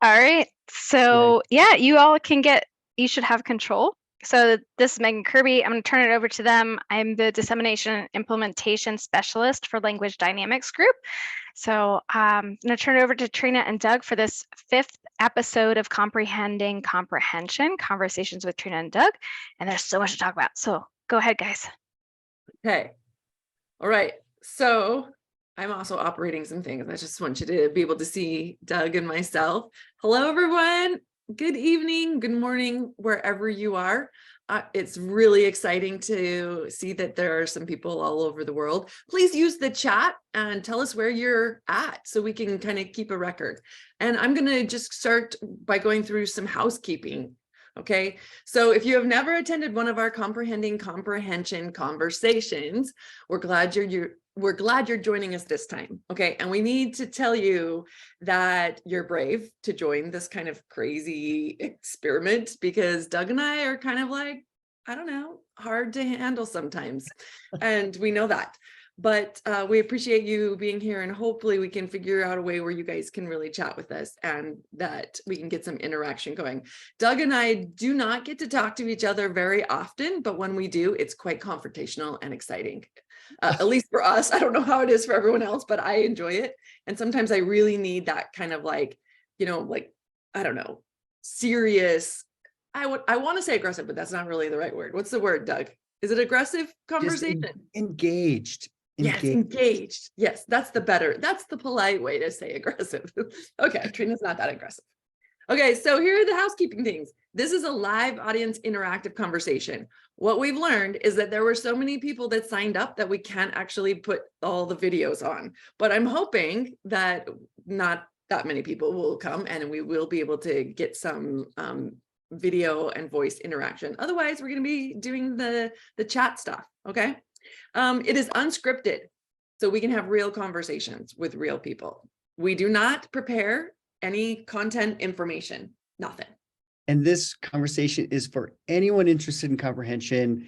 All right. Right. So, yeah, you should have control. So, this is Megan Kirby. I'm going to turn it over to them. I'm the Dissemination and Implementation Specialist for Language Dynamics Group. So, I'm going to turn it over to Trina and Doug for this fifth episode of Comprehending Comprehension, Conversations with Trina and Doug. And there's so much to talk about. So, go ahead, guys. Okay. All right. So I'm also operating some things. I just want you to be able to see Doug and myself. Hello, everyone. Good evening, good morning, wherever you are. It's really exciting to see that there are some people all over the world. Please use the chat and tell us where you're at so we can kind of keep a record. And I'm going to just start by going through some housekeeping. Okay, so if you have never attended one of our Comprehending Comprehension conversations, we're glad you're joining us this time. Okay, and we need to tell you that you're brave to join this kind of crazy experiment because Doug and I are kind of like, I don't know, hard to handle sometimes, and we know that. But we appreciate you being here, and hopefully we can figure out a way where you guys can really chat with us and that we can get some interaction going. Doug and I do not get to talk to each other very often, but when we do, it's quite confrontational and exciting. At least for us. I don't know how it is for everyone else, but I enjoy it. And sometimes I really need that kind of like, I don't know, serious. I want to say aggressive, but that's not really the right word. What's the word, Doug? Is it aggressive conversation? Engaged. Yes, engaged. Yes, that's the polite way to say aggressive. Okay, Trina's not that aggressive. Okay, so here are the housekeeping things. This is a live audience interactive conversation. What we've learned is that there were so many people that signed up that we can't actually put all the videos on, but I'm hoping that not that many people will come and we will be able to get some video and voice interaction. Otherwise, we're going to be doing the chat stuff, okay? It is unscripted, so we can have real conversations with real people. We do not prepare any content information, nothing. And this conversation is for anyone interested in comprehension,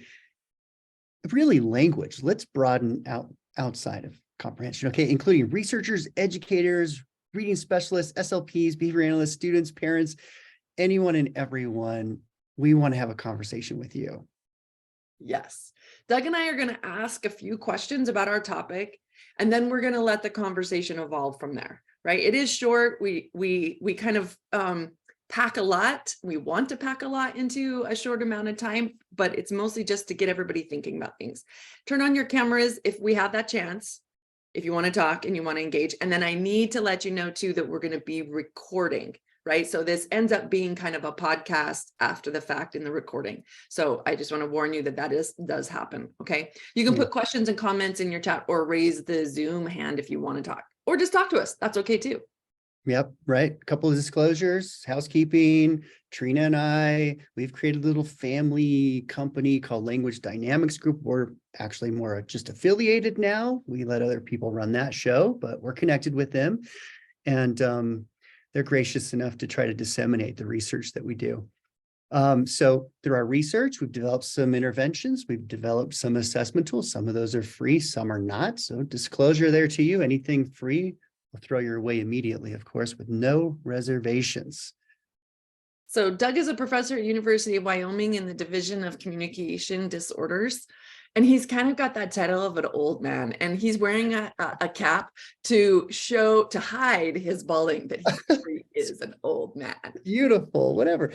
really language. Let's broaden out outside of comprehension, okay? Including researchers, educators, reading specialists, SLPs, behavior analysts, students, parents, anyone and everyone. We want to have a conversation with you. Yes. Doug and I are going to ask a few questions about our topic, and then we're going to let the conversation evolve from there, right? It is short. We kind of pack a lot. We want to pack a lot into a short amount of time, but it's mostly just to get everybody thinking about things. Turn on your cameras if we have that chance, if you want to talk and you want to engage. And then I need to let you know too that we're going to be recording, right? So this ends up being kind of a podcast after the fact in the recording. So I just want to warn you that does happen, okay? You can put questions and comments in your chat or raise the Zoom hand if you want to talk, or just talk to us. That's okay too. Yep, right. A couple of disclosures, housekeeping. Trina and I, we've created a little family company called Language Dynamics Group. We're actually more just affiliated now. We let other people run that show, but we're connected with them. And they're gracious enough to try to disseminate the research that we do. So through our research, we've developed some interventions. We've developed some assessment tools. Some of those are free, some are not. So disclosure there to you, anything free, we'll throw your way immediately, of course, with no reservations. So Doug is a professor at University of Wyoming in the Division of Communication Disorders. And he's kind of got that title of an old man, and he's wearing a cap to hide his balding, that he is an old man. Beautiful, whatever.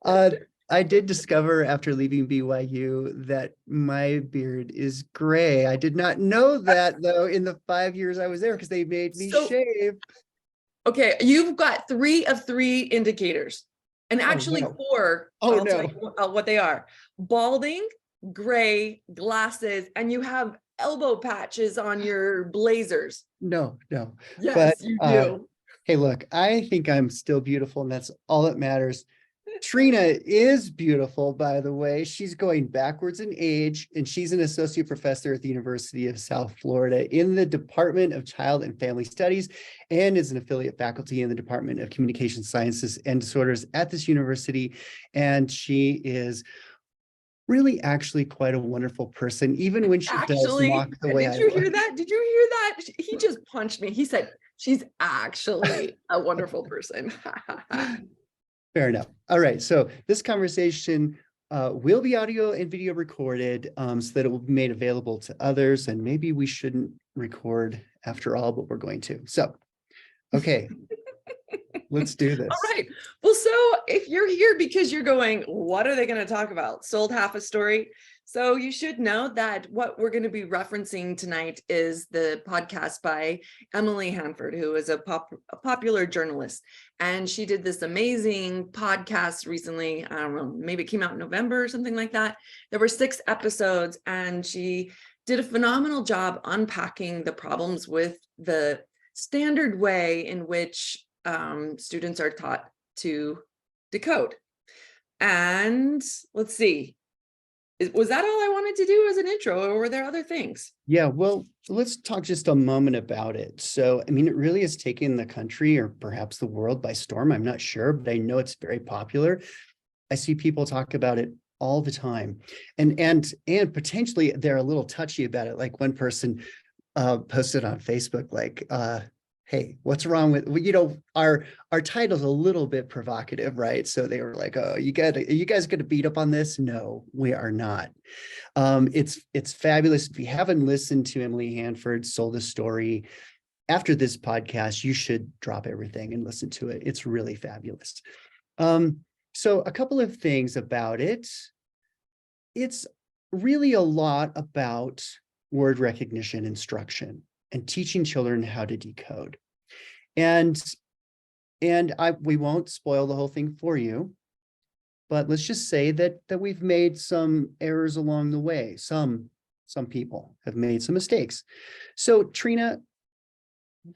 I did discover after leaving BYU that my beard is gray. I did not know that though in the 5 years I was there because they made me shave. Okay, you've got 3 of 3 indicators, and actually 4. I'll tell you what they are: balding, gray, glasses, and you have elbow patches on your blazers. No. Yes, but you do. Hey, look, I think I'm still beautiful, and that's all that matters. Trina is beautiful, by the way. She's going backwards in age, and she's an associate professor at the University of South Florida in the Department of Child and Family Studies, and is an affiliate faculty in the Department of Communication Sciences and Disorders at this university. And she is really actually quite a wonderful person, even when she does mock the way I look. Did you hear that? He just punched me. He said, She's actually a wonderful person. Fair enough. All right. So this conversation will be audio and video recorded so that it will be made available to others. And maybe we shouldn't record after all, but we're going to. So, okay, let's do this. All right. Well, so if you're here because you're going, what are they going to talk about? Sold half a story. So you should know that what we're going to be referencing tonight is the podcast by Emily Hanford, who is a popular journalist. And she did this amazing podcast recently. I don't know, maybe it came out in November or something like that. There were 6 episodes, and she did a phenomenal job unpacking the problems with the standard way in which students are taught to decode. And let's see, was that all I wanted to do as an intro, or were there other things? Yeah, well, let's talk just a moment about it. So, I mean, it really has taken the country or perhaps the world by storm. I'm not sure, but I know it's very popular. I see people talk about it all the time. And potentially they're a little touchy about it. Like one person posted on Facebook, like, hey, what's wrong with, our title's a little bit provocative, right? So they were like, oh, you guys gonna beat up on this? No, we are not. It's fabulous. If you haven't listened to Emily Hanford Sold a Story after this podcast, you should drop everything and listen to it. It's really fabulous. So a couple of things about it. It's really a lot about word recognition instruction and teaching children how to decode. And we won't spoil the whole thing for you, but let's just say that we've made some errors along the way. Some people have made some mistakes. So Trina,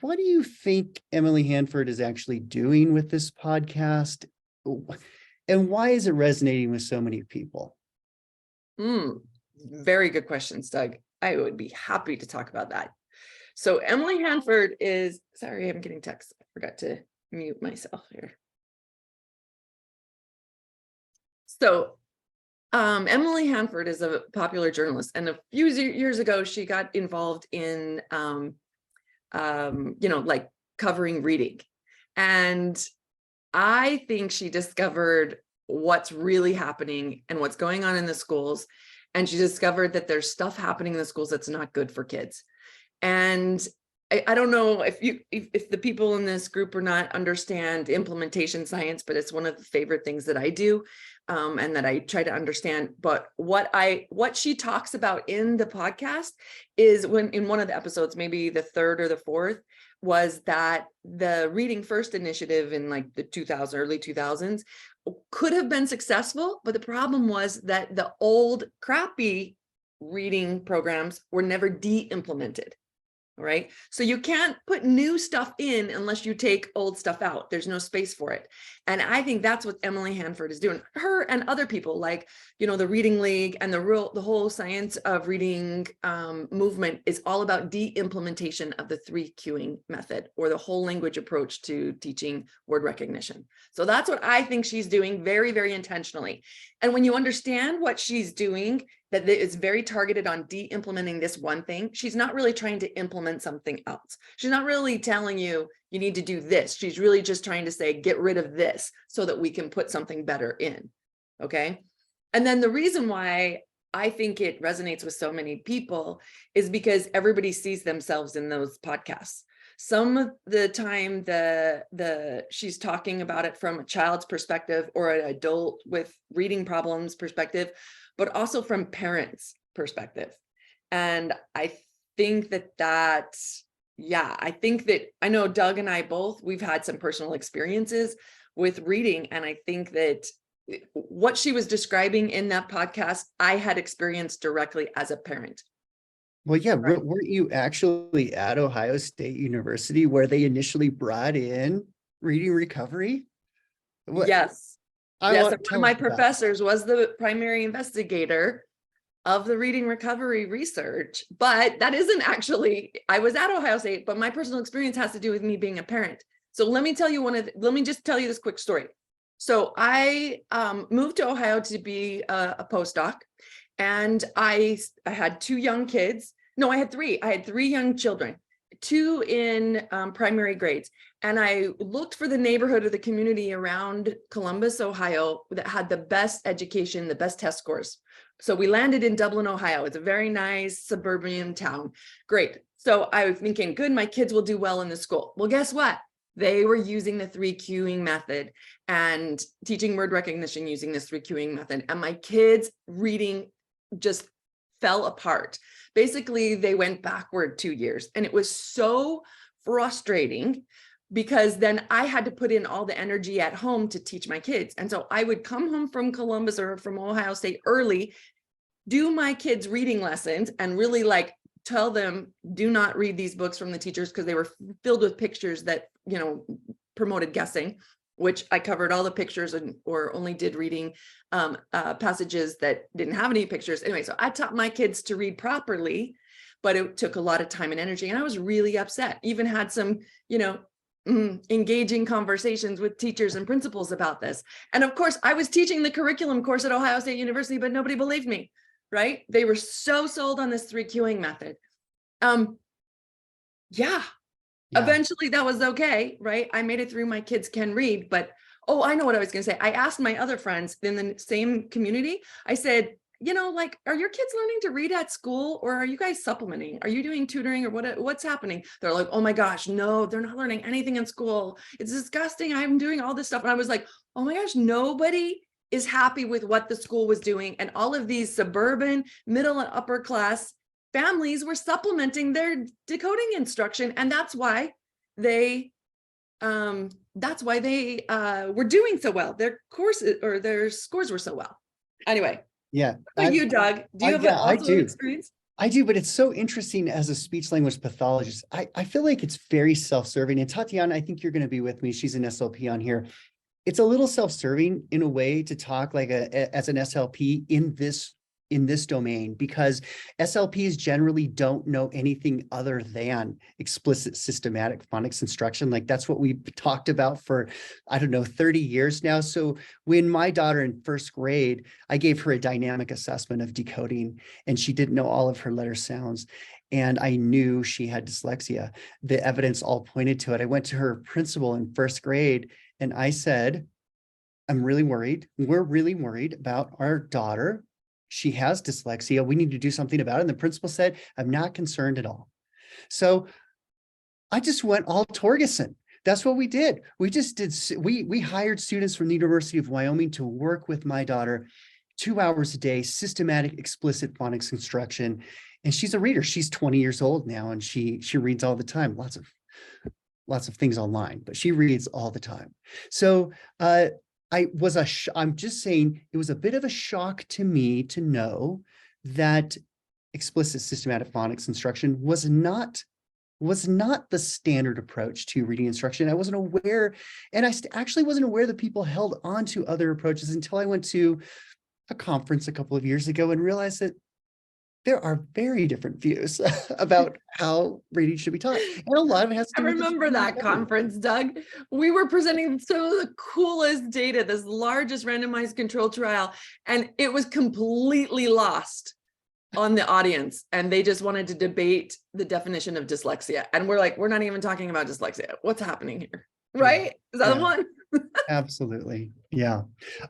what do you think Emily Hanford is actually doing with this podcast? And why is it resonating with so many people? Very good questions, Doug. I would be happy to talk about that. So Emily Hanford is, sorry, I'm getting text. I forgot to mute myself here. So Emily Hanford is a popular journalist, and a few years ago, she got involved in, like covering reading. And I think she discovered what's really happening and what's going on in the schools. And she discovered that there's stuff happening in the schools that's not good for kids. And I don't know if the people in this group or not understand implementation science, but it's one of the favorite things that I do, and that I try to understand. But what she talks about in the podcast is, when in one of the episodes, maybe the 3rd or the 4th, was that the Reading First initiative in like the early 2000s could have been successful, but the problem was that the old crappy reading programs were never de-implemented. Right? So you can't put new stuff in unless you take old stuff out. There's no space for it. And I think that's what Emily Hanford is doing. Her and other people, like, the Reading League and the whole science of reading movement is all about de-implementation of the 3 cueing method, or the whole language approach to teaching word recognition. So that's what I think she's doing very, very intentionally. And when you understand what she's doing, that it's very targeted on de-implementing this one thing, she's not really trying to implement something else. She's not really telling you, you need to do this. She's really just trying to say, get rid of this so that we can put something better in. Okay. And then the reason why I think it resonates with so many people is because everybody sees themselves in those podcasts. Some of the time she's talking about it from a child's perspective or an adult with reading problems perspective, but also from parents' perspective. And I think I know Doug and I both, we've had some personal experiences with reading. And I think that what she was describing in that podcast, I had experienced directly as a parent. Well, yeah, right. Weren't you actually at Ohio State University where they initially brought in reading recovery? Yes. One of my professors was the primary investigator of the reading recovery research, but that isn't actually, I was at Ohio State, but my personal experience has to do with me being a parent. So let me just tell you this quick story. So I moved to Ohio to be a postdoc, and I had 2 young kids. No, I had 3. I had 3 young children, two in primary grades. And I looked for the neighborhood or the community around Columbus, Ohio, that had the best education, the best test scores. So we landed in Dublin, Ohio. It's a very nice suburban town. Great. So I was thinking, good, my kids will do well in the school. Well, guess what? They were using the 3Qing method and teaching word recognition using this 3Qing method. And my kids' reading just fell apart. Basically, they went backward 2 years. And it was so frustrating because then I had to put in all the energy at home to teach my kids. And so I would come home from Columbus or from Ohio State early, do my kids' reading lessons, and really like tell them, do not read these books from the teachers, because they were filled with pictures that, you know, promoted guessing, which I covered all the pictures or only did reading passages that didn't have any pictures. Anyway, so I taught my kids to read properly, but it took a lot of time and energy. And I was really upset. Even had some, you know, engaging conversations with teachers and principals about this. And of course, I was teaching the curriculum course at Ohio State University, but nobody believed me, right? They were so sold on this 3Qing method. Yeah. Eventually that was okay, right? I made it through. My kids can read, but oh, I know what I was going to say. I asked my other friends in the same community. I said, you know, like, are your kids learning to read at school, or are you guys supplementing? Are you doing tutoring, or what's happening? They're like, oh my gosh, no, they're not learning anything in school. It's disgusting. I'm doing all this stuff. And I was like, oh my gosh, nobody is happy with what the school was doing. And all of these suburban, middle and upper class families were supplementing their decoding instruction. And that's why they were doing so well. Their courses or their scores were so well. Anyway. Yeah. What about you, Doug? Do you have an experience? I do, but it's so interesting as a speech language pathologist. I feel like it's very self-serving. And Tatiana, I think you're going to be with me. She's an SLP on here. It's a little self-serving in a way to talk like as an SLP in this domain, because SLPs generally don't know anything other than explicit systematic phonics instruction. Like that's what we've talked about for, I don't know, 30 years now. So when my daughter in first grade, I gave her a dynamic assessment of decoding, and she didn't know all of her letter sounds. And I knew she had dyslexia. The evidence all pointed to it. I went to her principal in first grade and I said, I'm really worried. We're really worried about our daughter. She has dyslexia. We need to do something about it. And the principal said, I'm not concerned at all. So I just went all Torgerson. That's what we did. We just did. We hired students from the University of Wyoming to work with my daughter 2 hours a day, systematic, explicit phonics instruction. And she's a reader. She's 20 years old now, and she reads all the time. Lots of things online, but she reads all the time. So I'm just saying it was a bit of a shock to me to know that explicit systematic phonics instruction was not the standard approach to reading instruction. I wasn't aware, and I actually wasn't aware that people held on to other approaches until I went to a conference a couple of years ago and realized that there are very different views about how reading should be taught. And a lot of it has to do with remember that conference, Doug. We were presenting some of the coolest data, this largest randomized control trial, and it was completely lost on the audience. And they just wanted to debate the definition of dyslexia. And we're like, we're not even talking about dyslexia. What's happening here? Right? Is that the one? Absolutely. Yeah.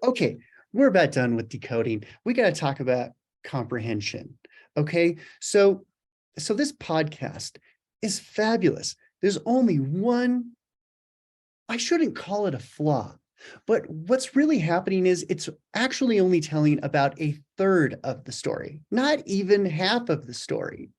Okay. We're about done with decoding. We got to talk about comprehension. Okay, so this podcast is fabulous. There's only one, I shouldn't call it a flaw, but what's really happening is it's actually only telling about a third of the story, not even half of the story.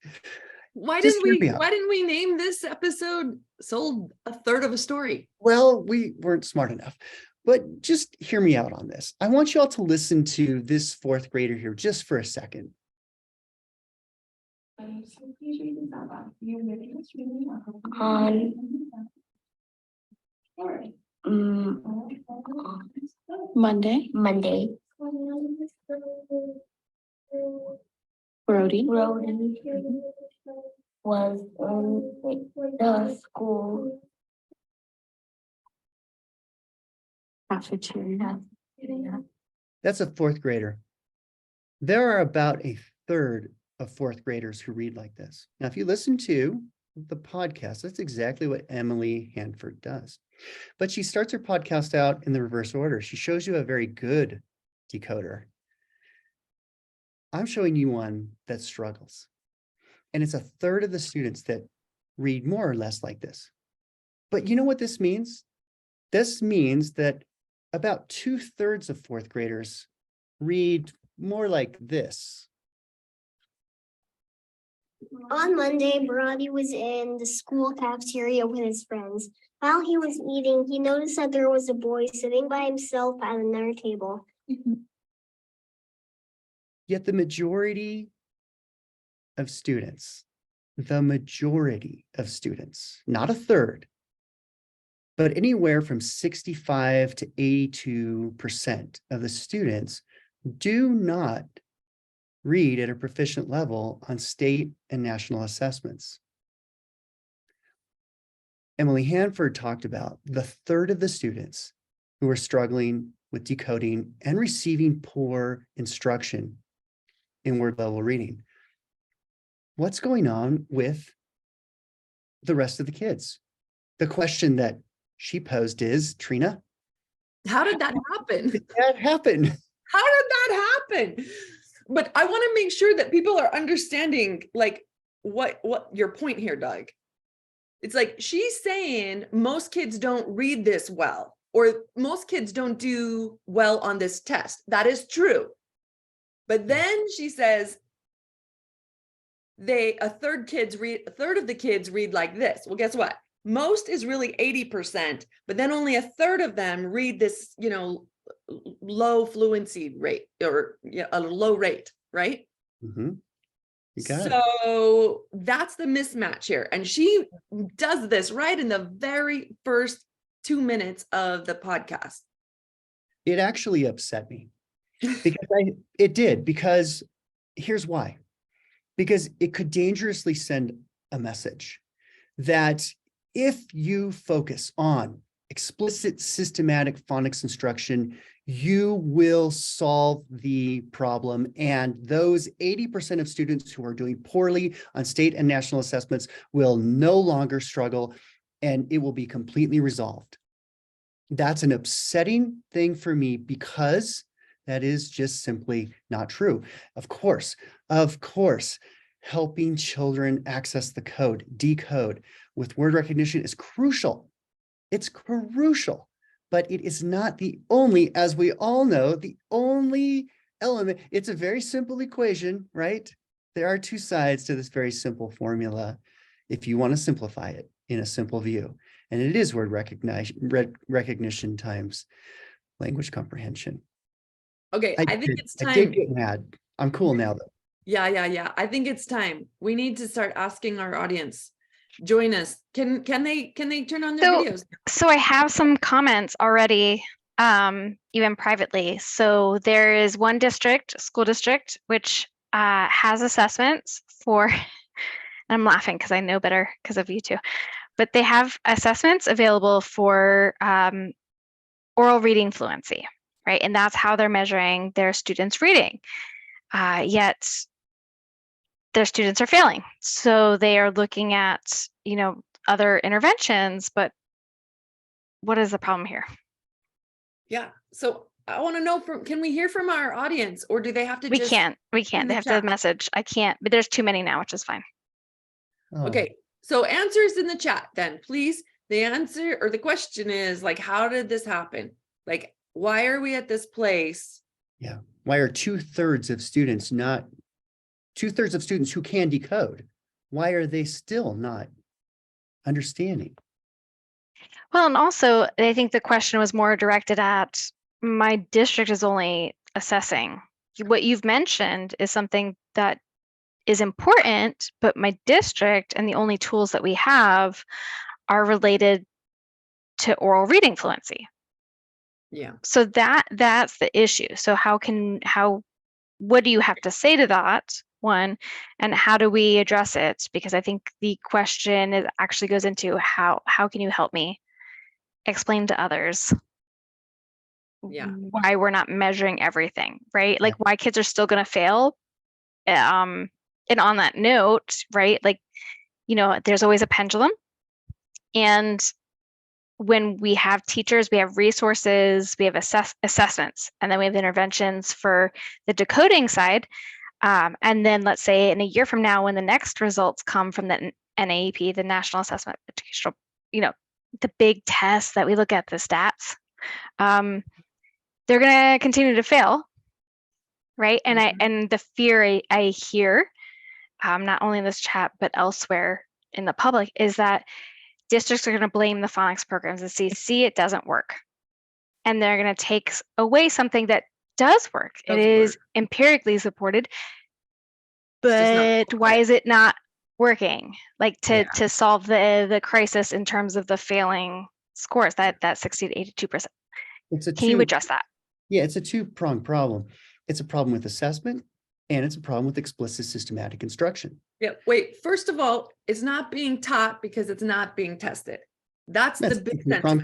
Why didn't we name this episode Sold a Third of a Story? Well, we weren't smart enough. But just hear me out on this. I want you all to listen to this fourth grader here just for a second. Monday. Brody was in the school cafeteria. That's a fourth grader. There are about a third of fourth graders who read like this. Now, if you listen to the podcast. That's exactly what Emily Hanford does. But she starts her podcast out in the reverse order. She shows you a very good decoder. I'm showing you one that struggles. And it's a third of the students that read more or less like this. But you know what this means? This means that about 2/3 of fourth graders read more like this. On Monday, Brody was in the school cafeteria with his friends. While he was eating, he noticed that there was a boy sitting by himself at another table. Yet the majority of students, not a third, but anywhere from 65 to 82% of the students do not read at a proficient level on state and national assessments. Emily Hanford talked about the third of the students who are struggling with decoding and receiving poor instruction in word level reading. What's going on with the rest of the kids? The question that she posed is, Trina, How did that happen? did that happen? How did that happen? But I want to make sure that people are understanding like what your point here, Doug. It's like she's saying most kids don't read this well, or most kids don't do well on this test. That is true. But then she says a third of the kids read like this. Well, guess what? Most is really 80%, but then only a third of them read this, low fluency rate or a low rate, right? Mm-hmm. You got it. So that's the mismatch here. And she does this right in the very first 2 minutes of the podcast. It actually upset me because here's why. Because it could dangerously send a message that if you focus on explicit systematic phonics instruction, you will solve the problem. And those 80% of students who are doing poorly on state and national assessments will no longer struggle, and it will be completely resolved. That's an upsetting thing for me because that is just simply not true. Of course, helping children access the code, decode with word recognition is crucial. It's crucial, but it is not the only, as we all know, the only element. It's a very simple equation, right? There are two sides to this very simple formula if you want to simplify it in a simple view. And it is word recognition times language comprehension. Okay, I think it's time. I did get mad. I'm cool now though. Yeah. I think it's time. We need to start asking our audience. Join us. Can they turn on their videos? So I have some comments already, even privately. So there is one school district, which has assessments for, and I'm laughing because I know better because of you two, but they have assessments available for oral reading fluency, right? And that's how they're measuring their students' reading. Yet their students are failing. So they are looking at, other interventions, but what is the problem here? Yeah. So I want to know can we hear from our audience, or do they have to We can't. They have to message. I can't, but there's too many now, which is fine. Oh. Okay. So answers in the chat then, please. The answer or the question is like, how did this happen? Like, why are we at this place? Yeah. Why are 2/3 of students who can decode? Why are they still not understanding? Well, and also I think the question was more directed at my district is only assessing. What you've mentioned is something that is important, but my district and the only tools that we have are related to oral reading fluency. Yeah. So that's the issue. So what do you have to say to that one, and how do we address it? Because I think the question actually goes into how can you help me explain to others why we're not measuring everything, right? Like why kids are still going to fail. And on that note, right, like there's always a pendulum. And when we have teachers, we have resources, we have assessments, and then we have interventions for the decoding side. And then let's say in a year from now, when the next results come from the NAEP, the National Assessment Educational, the big test that we look at, the stats, they're going to continue to fail, right? And and the fear I hear, not only in this chat but elsewhere in the public, is that districts are going to blame the phonics programs and see, it doesn't work, and they're going to take away something that does work. It is empirically supported, but why is it not working? Like to solve the crisis in terms of the failing scores, that 60 to 82%. Can you address that? Yeah, it's a two-pronged problem. It's a problem with assessment, and it's a problem with explicit systematic instruction. Yeah, wait, first of all, it's not being taught because it's not being tested. That's the big sentence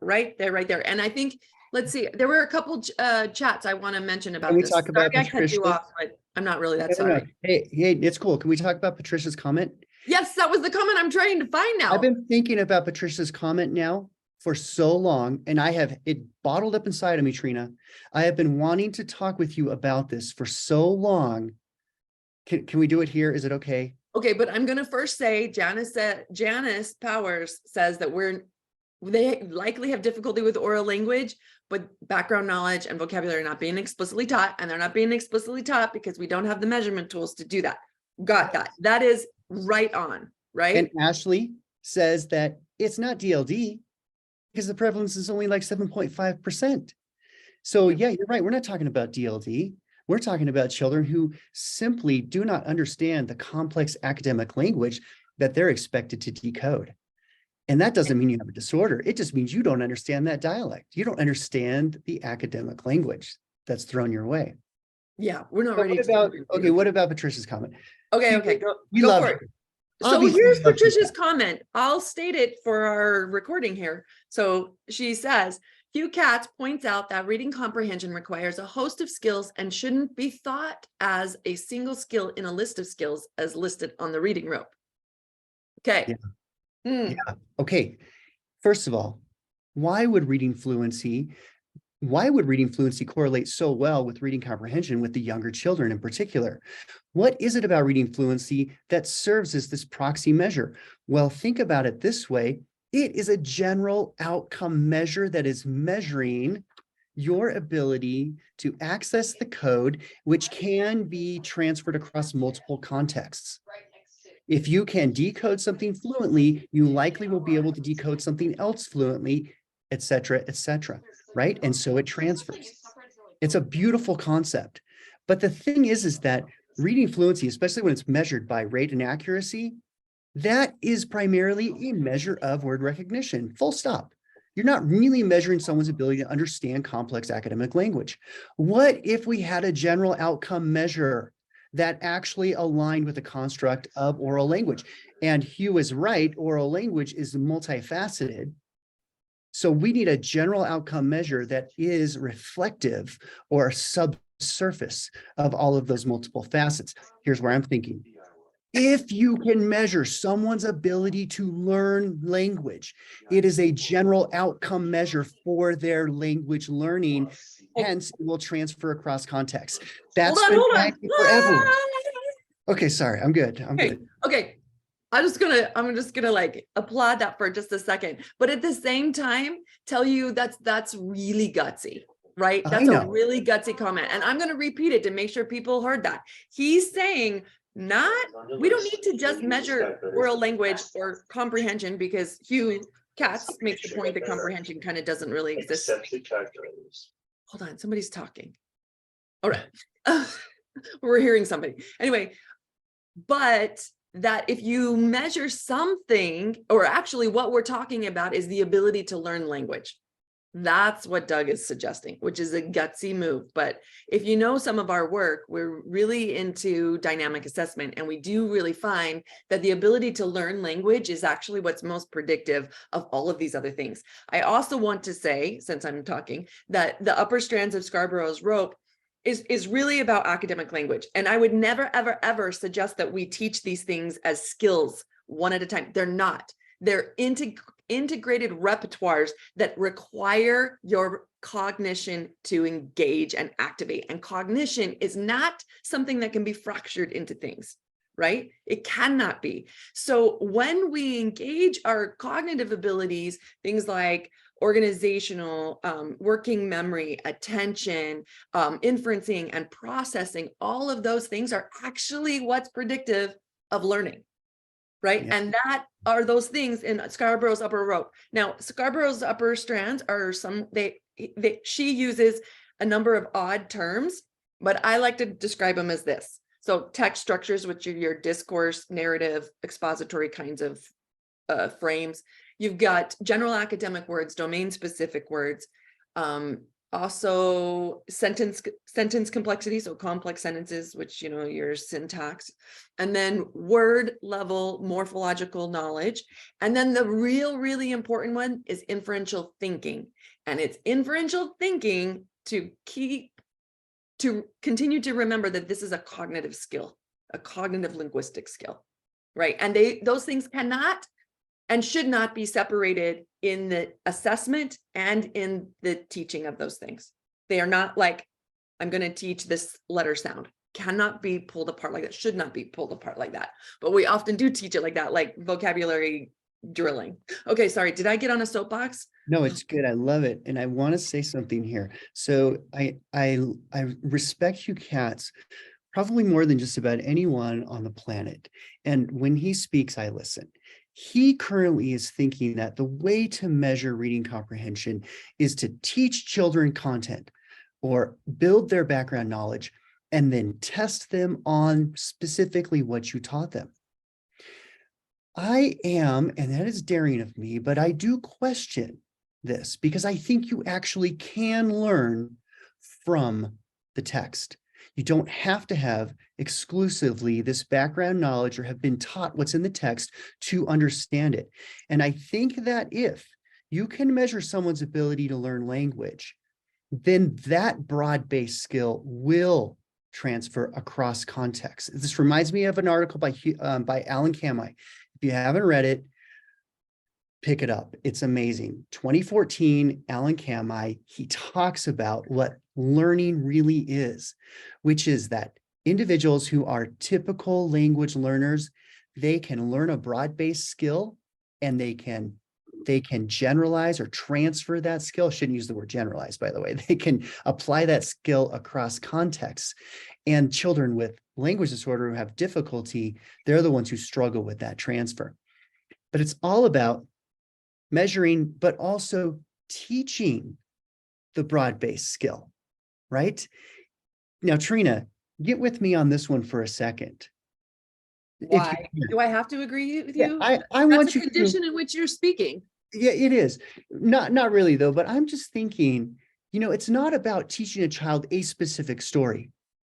right there. And I think, let's see, there were a couple chats I want to mention about this. Talk about I cut you off, but I'm not really that sorry. Hey, it's cool. Can we talk about Patricia's comment? Yes, that was the comment I'm trying to find now. I've been thinking about Patricia's comment now for so long, and I have it bottled up inside of me, Trina. I have been wanting to talk with you about this for so long. Can we do it here? Is it okay? Okay, but I'm going to first say Janice Powers says that they likely have difficulty with oral language, but background knowledge and vocabulary are not being explicitly taught, and they're not being explicitly taught because we don't have the measurement tools to do that. Got that. That is right on, right? And Ashley says that it's not DLD because the prevalence is only like 7.5%. So yeah, you're right. We're not talking about DLD. We're talking about children who simply do not understand the complex academic language that they're expected to decode. And that doesn't mean you have a disorder. It just means you don't understand that dialect. You don't understand the academic language that's thrown your way. Yeah, we're not ready. What about Patricia's comment? Okay. We love it. So here's Patricia's comment. I'll state it for our recording here. So she says, Hugh Katz points out that reading comprehension requires a host of skills and shouldn't be thought as a single skill in a list of skills as listed on the reading rope. Okay. Yeah. Okay. First of all, why would reading fluency correlate so well with reading comprehension with the younger children in particular? What is it about reading fluency that serves as this proxy measure? Well, think about it this way. It is a general outcome measure that is measuring your ability to access the code, which can be transferred across multiple contexts. If you can decode something fluently, you likely will be able to decode something else fluently, et cetera, right? And so it transfers. It's a beautiful concept. But the thing is that reading fluency, especially when it's measured by rate and accuracy, that is primarily a measure of word recognition, full stop. You're not really measuring someone's ability to understand complex academic language. What if we had a general outcome measure that actually aligned with the construct of oral language? And Hugh is right, oral language is multifaceted. So we need a general outcome measure that is reflective or subsurface of all of those multiple facets. Here's where I'm thinking. If you can measure someone's ability to learn language, it is a general outcome measure for their language learning. Hence, it will transfer across contexts. That's been forever. Okay, sorry, I'm good. Okay. I'm just gonna like applaud that for just a second, but at the same time, tell you that's really gutsy, right? That's a really gutsy comment. And I'm gonna repeat it to make sure people heard that. He's saying we don't need to just measure oral language or comprehension, because Hugh Katz makes the point that comprehension kind of doesn't really exist. Hold on, somebody's talking. All right. We're hearing somebody. Anyway, but that if you measure something, or actually what we're talking about is the ability to learn language. That's what Doug is suggesting, which is a gutsy move. But if you know some of our work, we're really into dynamic assessment, and we do really find that the ability to learn language is actually what's most predictive of all of these other things. I also want to say, since I'm talking, that the upper strands of Scarborough's rope is really about academic language. And I would never, ever, ever suggest that we teach these things as skills one at a time. They're not. They're integrated repertoires that require your cognition to engage and activate. And cognition is not something that can be fractured into things, right? It cannot be. So when we engage our cognitive abilities, things like organizational, working memory, attention, inferencing, and processing, all of those things are actually what's predictive of learning, right? Yeah. And that are those things in Scarborough's upper rope. Now, Scarborough's upper strands are she uses a number of odd terms, but I like to describe them as this. So text structures, which are your discourse, narrative, expository kinds of frames. You've got general academic words, domain specific words, also sentence complexity, so complex sentences, which, you know, your syntax, and then word level morphological knowledge. And then the really important one is inferential thinking. And it's inferential thinking to continue to remember that this is a cognitive skill, a cognitive linguistic skill, right? And those things cannot and should not be separated in the assessment and in the teaching of those things. They are not like, I'm going to teach this letter sound. Cannot be pulled apart like that, should not be pulled apart like that. But we often do teach it like that, like vocabulary drilling. Okay, sorry, did I get on a soapbox? No, it's good. I love it. And I want to say something here. So I respect you cats probably more than just about anyone on the planet. And when he speaks, I listen. He currently is thinking that the way to measure reading comprehension is to teach children content or build their background knowledge and then test them on specifically what you taught them. I am, and that is daring of me, but I do question this because I think you actually can learn from the text. You don't have to have exclusively this background knowledge or have been taught what's in the text to understand it. And I think that if you can measure someone's ability to learn language, then that broad-based skill will transfer across contexts. This reminds me of an article by Alan Kamai. If you haven't read it, pick it up. It's amazing. 2014, Alan Kamai, he talks about what learning really is, which is that individuals who are typical language learners, they can learn a broad-based skill and they can generalize or transfer that skill. Shouldn't use the word generalize, by the way. They can apply that skill across contexts. And children with language disorder who have difficulty, they're the ones who struggle with that transfer. But it's all about measuring, but also teaching the broad-based skill, right? Now, Trina, get with me on this one for a second. Why? Do I have to agree with you? Yeah, I want That's you a condition in which you're speaking. Yeah, it is. Not really, though, but I'm just thinking, you know, it's not about teaching a child a specific story.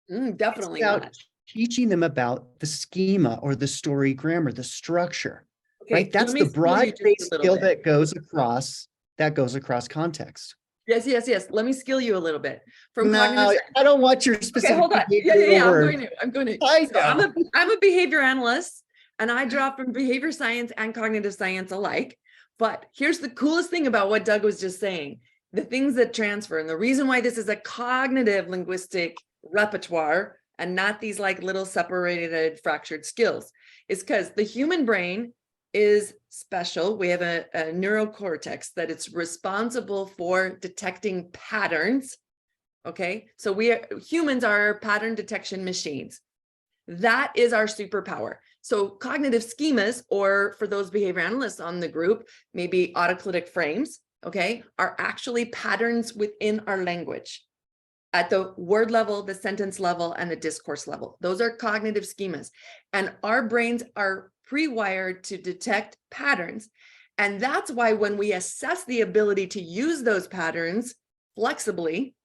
Definitely It's about not. teaching them about the schema or the story grammar, the structure, Okay, right? That's let me the skill you just a broad-based little skill bit. that goes across context. Yes. Let me skill you a little bit. From No, cognitive. I don't want your specific. Okay, hold on. Yeah. behavioral I'm going to. I So I'm know. a behavior analyst, and I draw from behavior science and cognitive science alike. But here's the coolest thing about what Doug was just saying: the things that transfer, and the reason why this is a cognitive linguistic repertoire and not these like little separated, fractured skills, is because the human brain is special. We have a neurocortex that it's responsible for detecting patterns. Okay, so humans are pattern detection machines. That is our superpower. So cognitive schemas, or for those behavior analysts on the group, maybe autoclitic frames, okay, are actually patterns within our language at the word level, the sentence level, and the discourse level. Those are cognitive schemas. And our brains are pre-wired to detect patterns. And that's why when we assess the ability to use those patterns flexibly,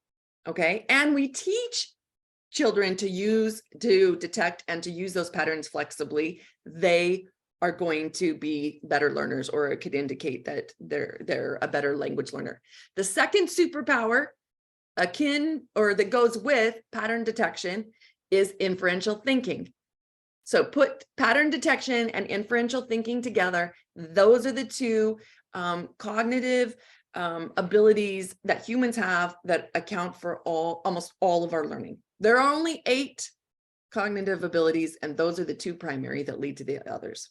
okay, and we teach children to detect and to use those patterns flexibly, they are going to be better learners, or it could indicate that they're a better language learner. The second superpower akin or that goes with pattern detection is inferential thinking. So put pattern detection and inferential thinking together. Those are the two cognitive abilities that humans have that account for almost all of our learning. There are only 8 cognitive abilities, and those are the 2 primary that lead to the others.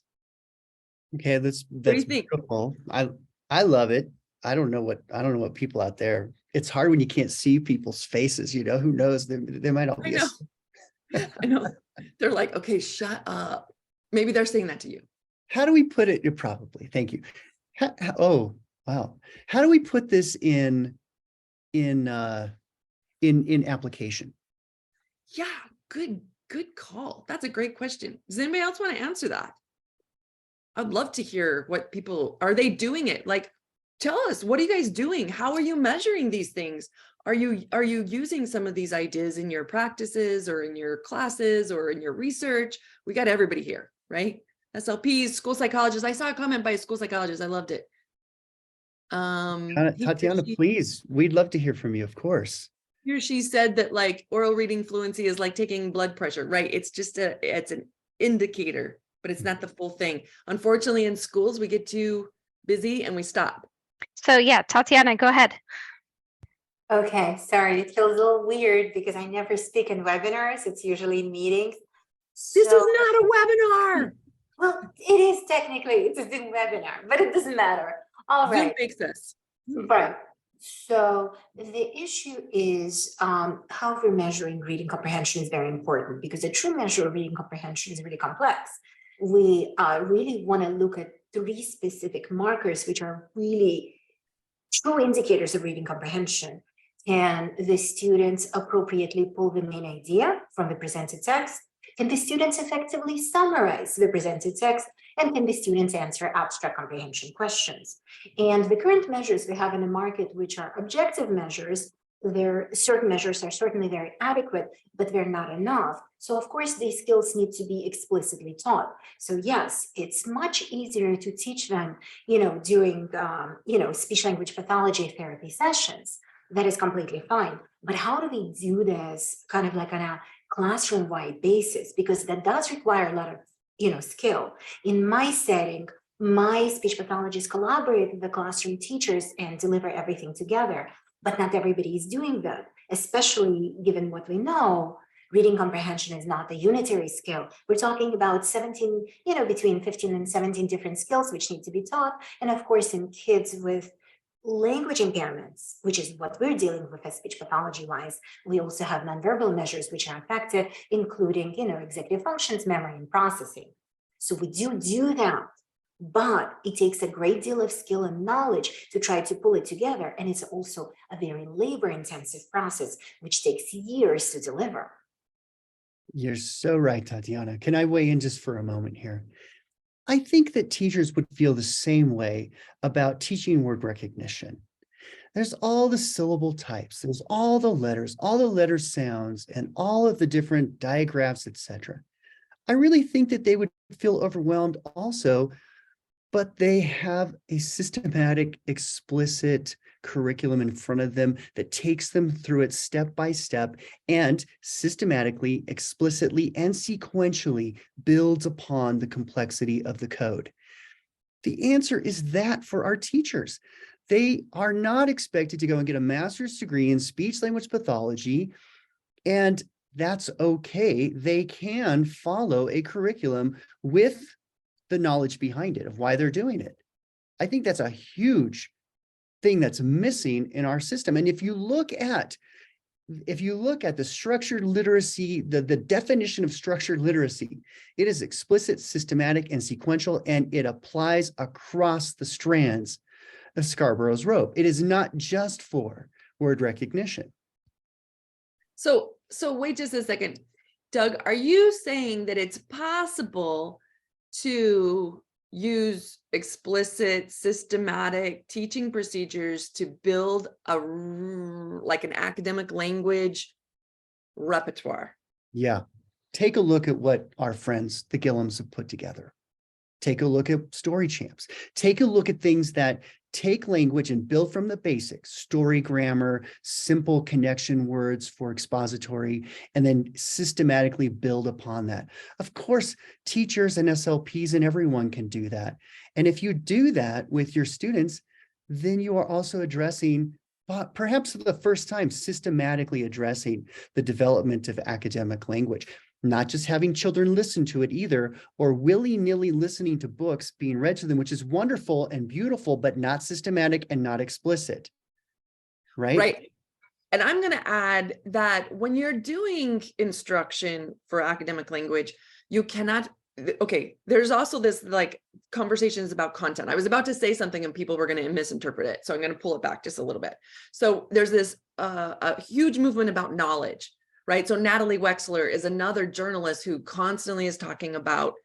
Okay, that's do you think? beautiful. I love it. I don't know what people out there. It's hard when you can't see people's faces, you know, who knows, they might all I be know. I know. They're like, okay, shut up. Maybe they're saying that to you. How do we put it? Probably. Thank you. Oh, wow. How do we put this in application? Yeah, good call. That's a great question. Does anybody else want to answer that? I'd love to hear what people, are they doing it? Like, tell us, what are you guys doing? How are you measuring these things? Are you using some of these ideas in your practices or in your classes or in your research? We got everybody here, right? SLPs, school psychologists. I saw a comment by a school psychologist. I loved it. Tatiana, please, we'd love to hear from you, of course. He or she said that like oral reading fluency is like taking blood pressure, right? It's just it's an indicator, but it's not the full thing. Unfortunately, in schools, we get too busy and we stop. So yeah, Tatiana, go ahead. Okay, sorry, it feels a little weird because I never speak in webinars. It's usually meetings. This is not a webinar. Well, it is technically, it's a Zoom webinar, but it doesn't matter. All right. Zoom makes this. Right. So the issue is how we're measuring reading comprehension is very important because a true measure of reading comprehension is really complex. We really want to look at 3 specific markers, which are really true indicators of reading comprehension. Can the students appropriately pull the main idea from the presented text? Can the students effectively summarize the presented text? And can the students answer abstract comprehension questions? And the current measures we have in the market, which are objective measures, certain measures are certainly very adequate, but they're not enough. So of course, these skills need to be explicitly taught. So yes, it's much easier to teach them, during, speech language pathology therapy sessions. That is completely fine. But how do we do this kind of like on a classroom-wide basis? Because that does require a lot of, skill. In my setting, my speech pathologists collaborate with the classroom teachers and deliver everything together. But not everybody is doing that, especially given what we know. Reading comprehension is not a unitary skill. We're talking about 17, between 15 and 17 different skills which need to be taught. And of course, in kids with language impairments, which is what we're dealing with as speech pathology wise, we also have nonverbal measures which are affected, including, executive functions, memory, and processing. So we do that, but it takes a great deal of skill and knowledge to try to pull it together. And it's also a very labor-intensive process, which takes years to deliver. You're so right, Tatiana. Can I weigh in just for a moment here? I think that teachers would feel the same way about teaching word recognition. There's all the syllable types, there's all the letter sounds, and all of the different diagraphs, etc. I really think that they would feel overwhelmed also, but they have a systematic, explicit curriculum in front of them that takes them through it step by step and systematically, explicitly, and sequentially builds upon the complexity of the code. The answer is that for our teachers. They are not expected to go and get a master's degree in speech language pathology, and that's okay. They can follow a curriculum with the knowledge behind it of why they're doing it. I think that's a huge thing that's missing in our system. And if you look at the structured literacy, the definition of structured literacy, it is explicit, systematic, and sequential, and it applies across the strands of Scarborough's rope. It is not just for word recognition. So wait just a second. Doug, are you saying that it's possible to use explicit, systematic teaching procedures to build an academic language repertoire? Yeah. Take a look at what our friends, the Gillums, have put together. Take a look at Story Champs. Take a look at things that take language and build from the basics, story grammar, simple connection words for expository, and then systematically build upon that. Of course, teachers and SLPs and everyone can do that. And if you do that with your students, then you are also addressing, perhaps for the first time, systematically addressing the development of academic language. Not just having children listen to it either, or willy-nilly listening to books being read to them, which is wonderful and beautiful, but not systematic and not explicit. Right? Right. And I'm going to add that when you're doing instruction for academic language, you cannot, okay, there's also this like conversations about content. I was about to say something and people were going to misinterpret it. So I'm going to pull it back just a little bit. So there's this a huge movement about knowledge. Right. So Natalie Wexler is another journalist who constantly is talking about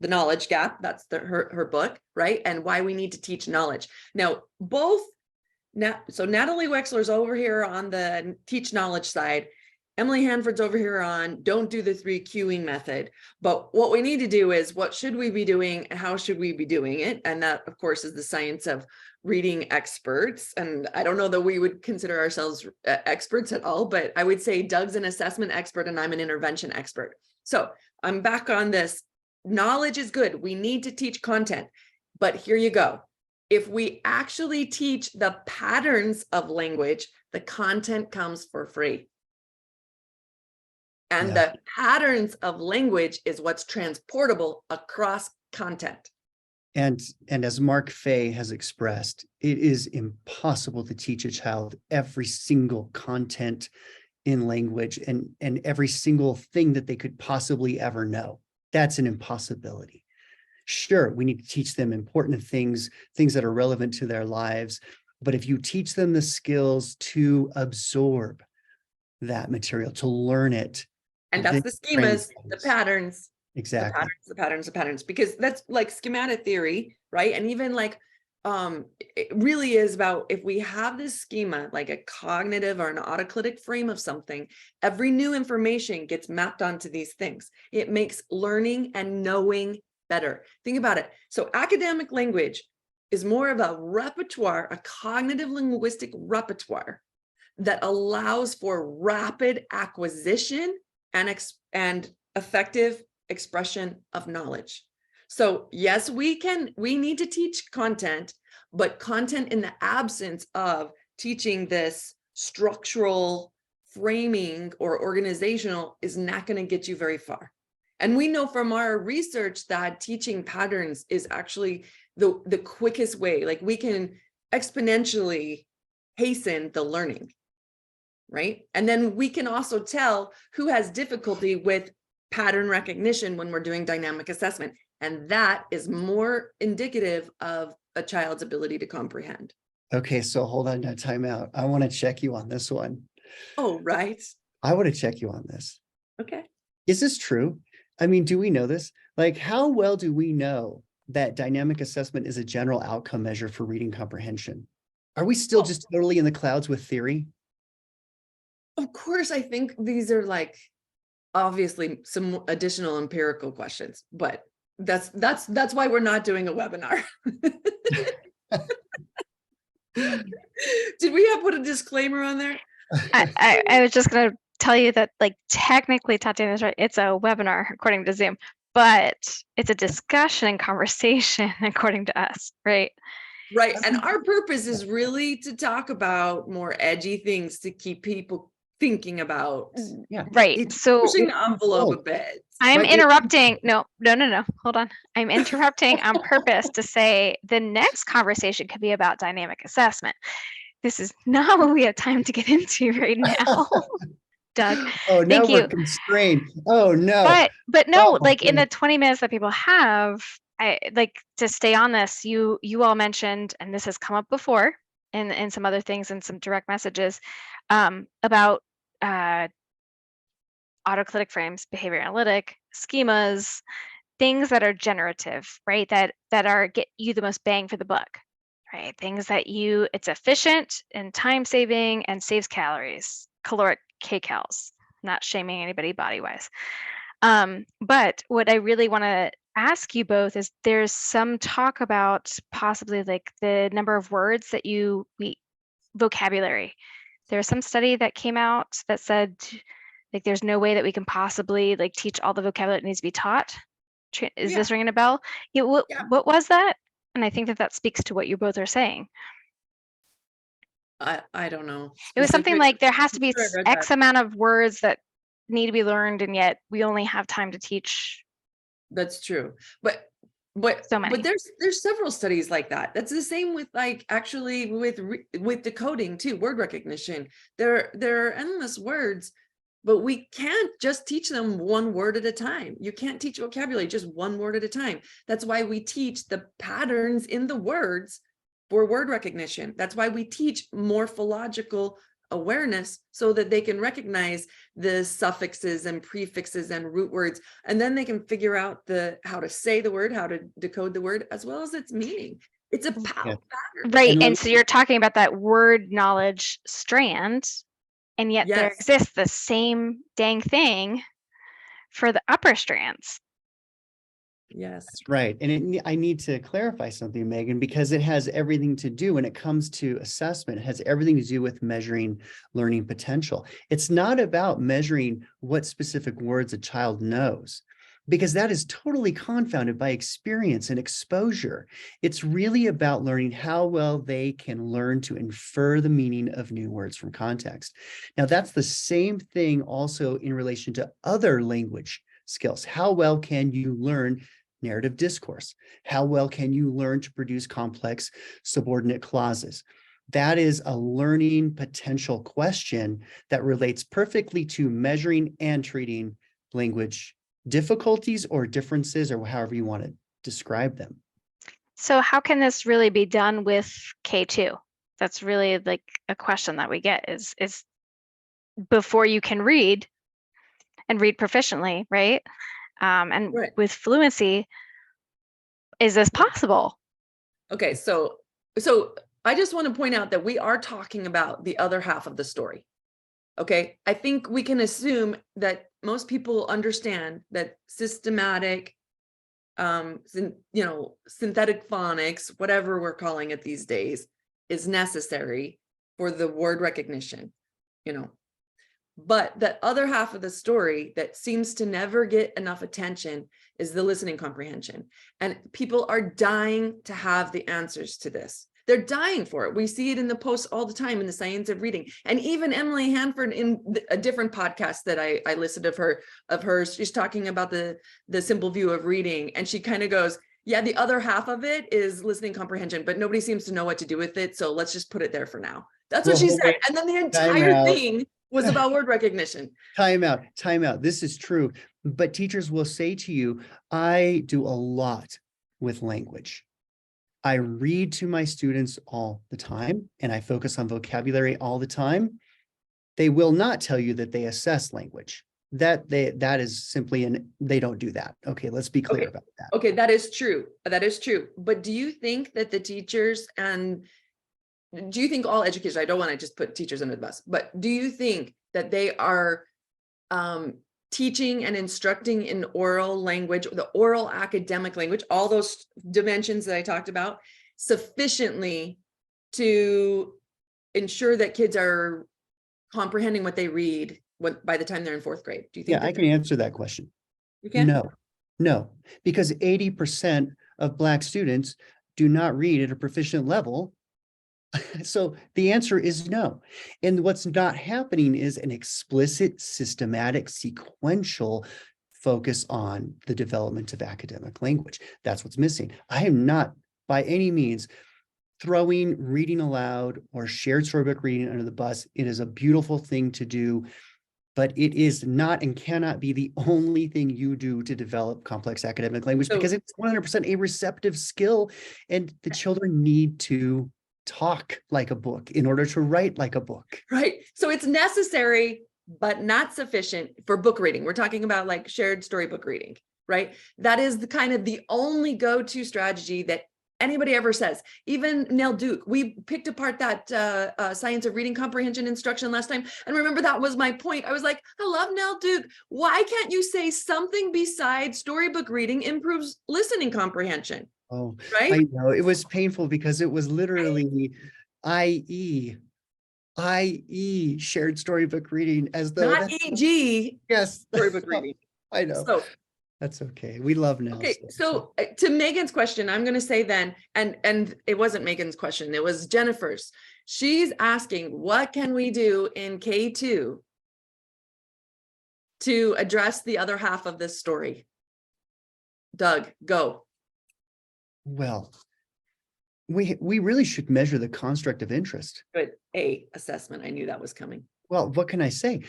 the knowledge gap. That's her book, right? And why we need to teach knowledge. Now, so Natalie Wexler's over here on the teach knowledge side. Emily Hanford's over here on don't do the 3 cueing method. But what we need to do is what should we be doing and how should we be doing it? And that, of course, is the science of reading experts. And I don't know that we would consider ourselves experts at all, but I would say Doug's an assessment expert and I'm an intervention expert. So I'm back on this. Knowledge is good. We need to teach content, but here you go. If we actually teach the patterns of language, the content comes for free. And the patterns of language is what's transportable across content. And as Mark Fay has expressed, it is impossible to teach a child every single content in language and every single thing that they could possibly ever know. That's an impossibility. Sure, we need to teach them important things that are relevant to their lives. But if you teach them the skills to absorb that material, to learn it. And that's the schemas, the patterns. Exactly. The patterns, because that's like schematic theory, right? And even like, it really is about if we have this schema, like a cognitive or an autoclitic frame of something, every new information gets mapped onto these things. It makes learning and knowing better. Think about it. So academic language is more of a repertoire, a cognitive linguistic repertoire that allows for rapid acquisition and effective expression of knowledge. So yes, we need to teach content, but content in the absence of teaching this structural framing or organizational is not going to get you very far. And we know from our research that teaching patterns is actually the quickest way. Like we can exponentially hasten the learning, right? And then we can also tell who has difficulty with pattern recognition when we're doing dynamic assessment. And that is more indicative of a child's ability to comprehend. Okay, so hold on, now time out. I want to check you on this one. Oh, right. I want to check you on this. Okay. Is this true? I mean, do we know this? Like, how well do we know that dynamic assessment is a general outcome measure for reading comprehension? Are we still just totally in the clouds with theory? Of course, I think these are like obviously some additional empirical questions, but that's why we're not doing a webinar. Did we have put a disclaimer on there? I was just going to tell you that, like, technically, Tatiana is right. It's a webinar according to Zoom, but it's a discussion and conversation according to us, right? Right. And our purpose is really to talk about more edgy things to keep people thinking about. Yeah. Right. So Pushing the envelope a bit. I'm But interrupting. No. Hold on. I'm interrupting on purpose to say the next conversation could be about dynamic assessment. This is not what we have time to get into right now. Doug. Oh, now Thank we're you. constrained. Oh no. But no, Oh, like in yeah. the 20 minutes that people have, I like to stay on this. You all mentioned, and this has come up before in some other things and some direct messages about autoclitic frames, behavior analytic, schemas, things that are generative, right? That are get you the most bang for the buck, right? Things that it's efficient and time saving and saves calories, caloric kcals, not shaming anybody body wise. But what I really want to ask you both is there's some talk about possibly like the number of words that vocabulary. There's some study that came out that said like there's no way that we can possibly like teach all the vocabulary that needs to be taught. Is Yeah. this ringing a bell? Yeah, Yeah. what was that? And I think that speaks to what you both are saying. I don't know. It was something specific- like there has to I'm be sure I read X that. amount of words that need to be learned, and yet we only have time to teach. That's true. But So many. there's several studies like that. That's the same with like actually with decoding too, word recognition. There are endless words, but we can't just teach them one word at a time. You can't teach vocabulary just one word at a time. That's why we teach the patterns in the words for word recognition. That's why we teach morphological awareness so that they can recognize the suffixes and prefixes and root words, and then they can figure out how to say the word, how to decode the word, as well as its meaning. It's a pattern. Right. And And so you're talking about that word knowledge strand, and yet there Yes. exists the same dang thing for the upper strands. Yes. That's right. And I need to clarify something, Megan, because it has everything to do when it comes to assessment, it has everything to do with measuring learning potential. It's not about measuring what specific words a child knows, because that is totally confounded by experience and exposure. It's really about learning how well they can learn to infer the meaning of new words from context. Now, that's the same thing also in relation to other language skills. How well can you learn narrative discourse? How well can you learn to produce complex subordinate clauses? That is a learning potential question that relates perfectly to measuring and treating language difficulties or differences, or however you want to describe them. So how can this really be done with K2? That's really like a question that we get is before you can read and read proficiently, right? And Right. with fluency, is this possible? Okay, so I just want to point out that we are talking about the other half of the story. Okay, I think we can assume that most people understand that systematic, synthetic phonics, whatever we're calling it these days, is necessary for the word recognition, But that other half of the story that seems to never get enough attention is the listening comprehension. And people are dying to have the answers to this. They're dying for it. We see it in the posts all the time in the science of reading. And even Emily Hanford in a different podcast that I listened of hers, she's talking about the simple view of reading. And she kind of goes, yeah, the other half of it is listening comprehension, but nobody seems to know what to do with it. So let's just put it there for now. That's what she said. And then the entire thing was about word recognition. Time out. This is true. But teachers will say to you, I do a lot with language. I read to my students all the time, and I focus on vocabulary all the time. They will not tell you that they assess language. That is simply they don't do that. Okay, let's be clear about that. Okay, that is true. But do you think that the teachers do you think all educators, I don't want to just put teachers under the bus, but do you think that they are teaching and instructing in oral language, the oral academic language, all those dimensions that I talked about, sufficiently to ensure that kids are comprehending what they read by the time they're in fourth grade? Do you think? Yeah, I can answer that question. You can? No, because 80% of Black students do not read at a proficient level. So the answer is no. And what's not happening is an explicit, systematic, sequential focus on the development of academic language. That's what's missing. I am not by any means throwing reading aloud or shared storybook reading under the bus. It is a beautiful thing to do, but it is not and cannot be the only thing you do to develop complex academic language, because it's 100% a receptive skill, and the children need to talk like a book in order to write like a book. Right. So it's necessary, but not sufficient for book reading. We're talking about like shared storybook reading, right? That is the only go-to strategy that anybody ever says. Even Nell Duke, we picked apart that science of reading comprehension instruction last time. And remember, that was my point. I was like, I love Nell Duke. Why can't you say something besides storybook reading improves listening comprehension? Oh, Right? I know. It was painful because it was literally IE, shared storybook reading, as though Not EG yes. storybook reading. I know. So, That's okay. We love Nell. okay, so to Megan's question, I'm going to say then, and it wasn't Megan's question, it was Jennifer's. She's asking, what can we do in K2 to address the other half of this story? Doug, go. Well, we really should measure the construct of interest. Good. A assessment. I knew that was coming. Well, what can I say?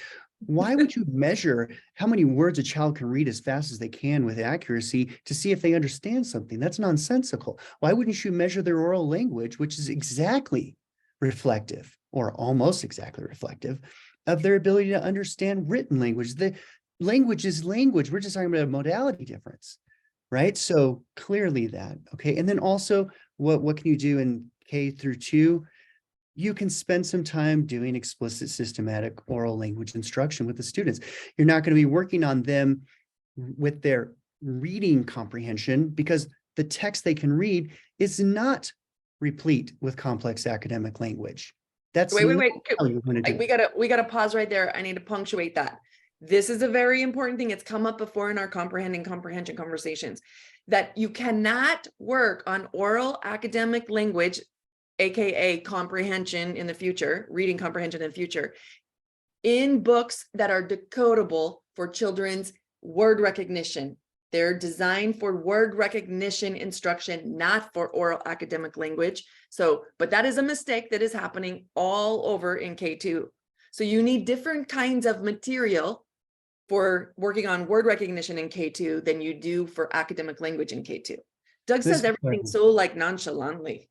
Why would you measure how many words a child can read as fast as they can with accuracy to see if they understand something? That's nonsensical. Why wouldn't you measure their oral language, which is exactly reflective, or almost exactly reflective, of their ability to understand written language? The language is language. We're just talking about a modality difference, right? So clearly that, okay. And then also, what can you do in K-2? You can spend some time doing explicit systematic oral language instruction with the students. You're not going to be working on them with their reading comprehension, because the text they can read is not replete with complex academic language. That's Wait. how you're going to do it. We gotta pause right there. I need to punctuate that. This is a very important thing. It's come up before in our comprehension conversations, that you cannot work on oral academic language, AKA comprehension in the future, reading comprehension in the future, in books that are decodable for children's word recognition. They're designed for word recognition instruction, not for oral academic language. So, but that is a mistake that is happening all over in K2. So you need different kinds of material for working on word recognition in K2 than you do for academic language in K2. Doug says everything so like nonchalantly.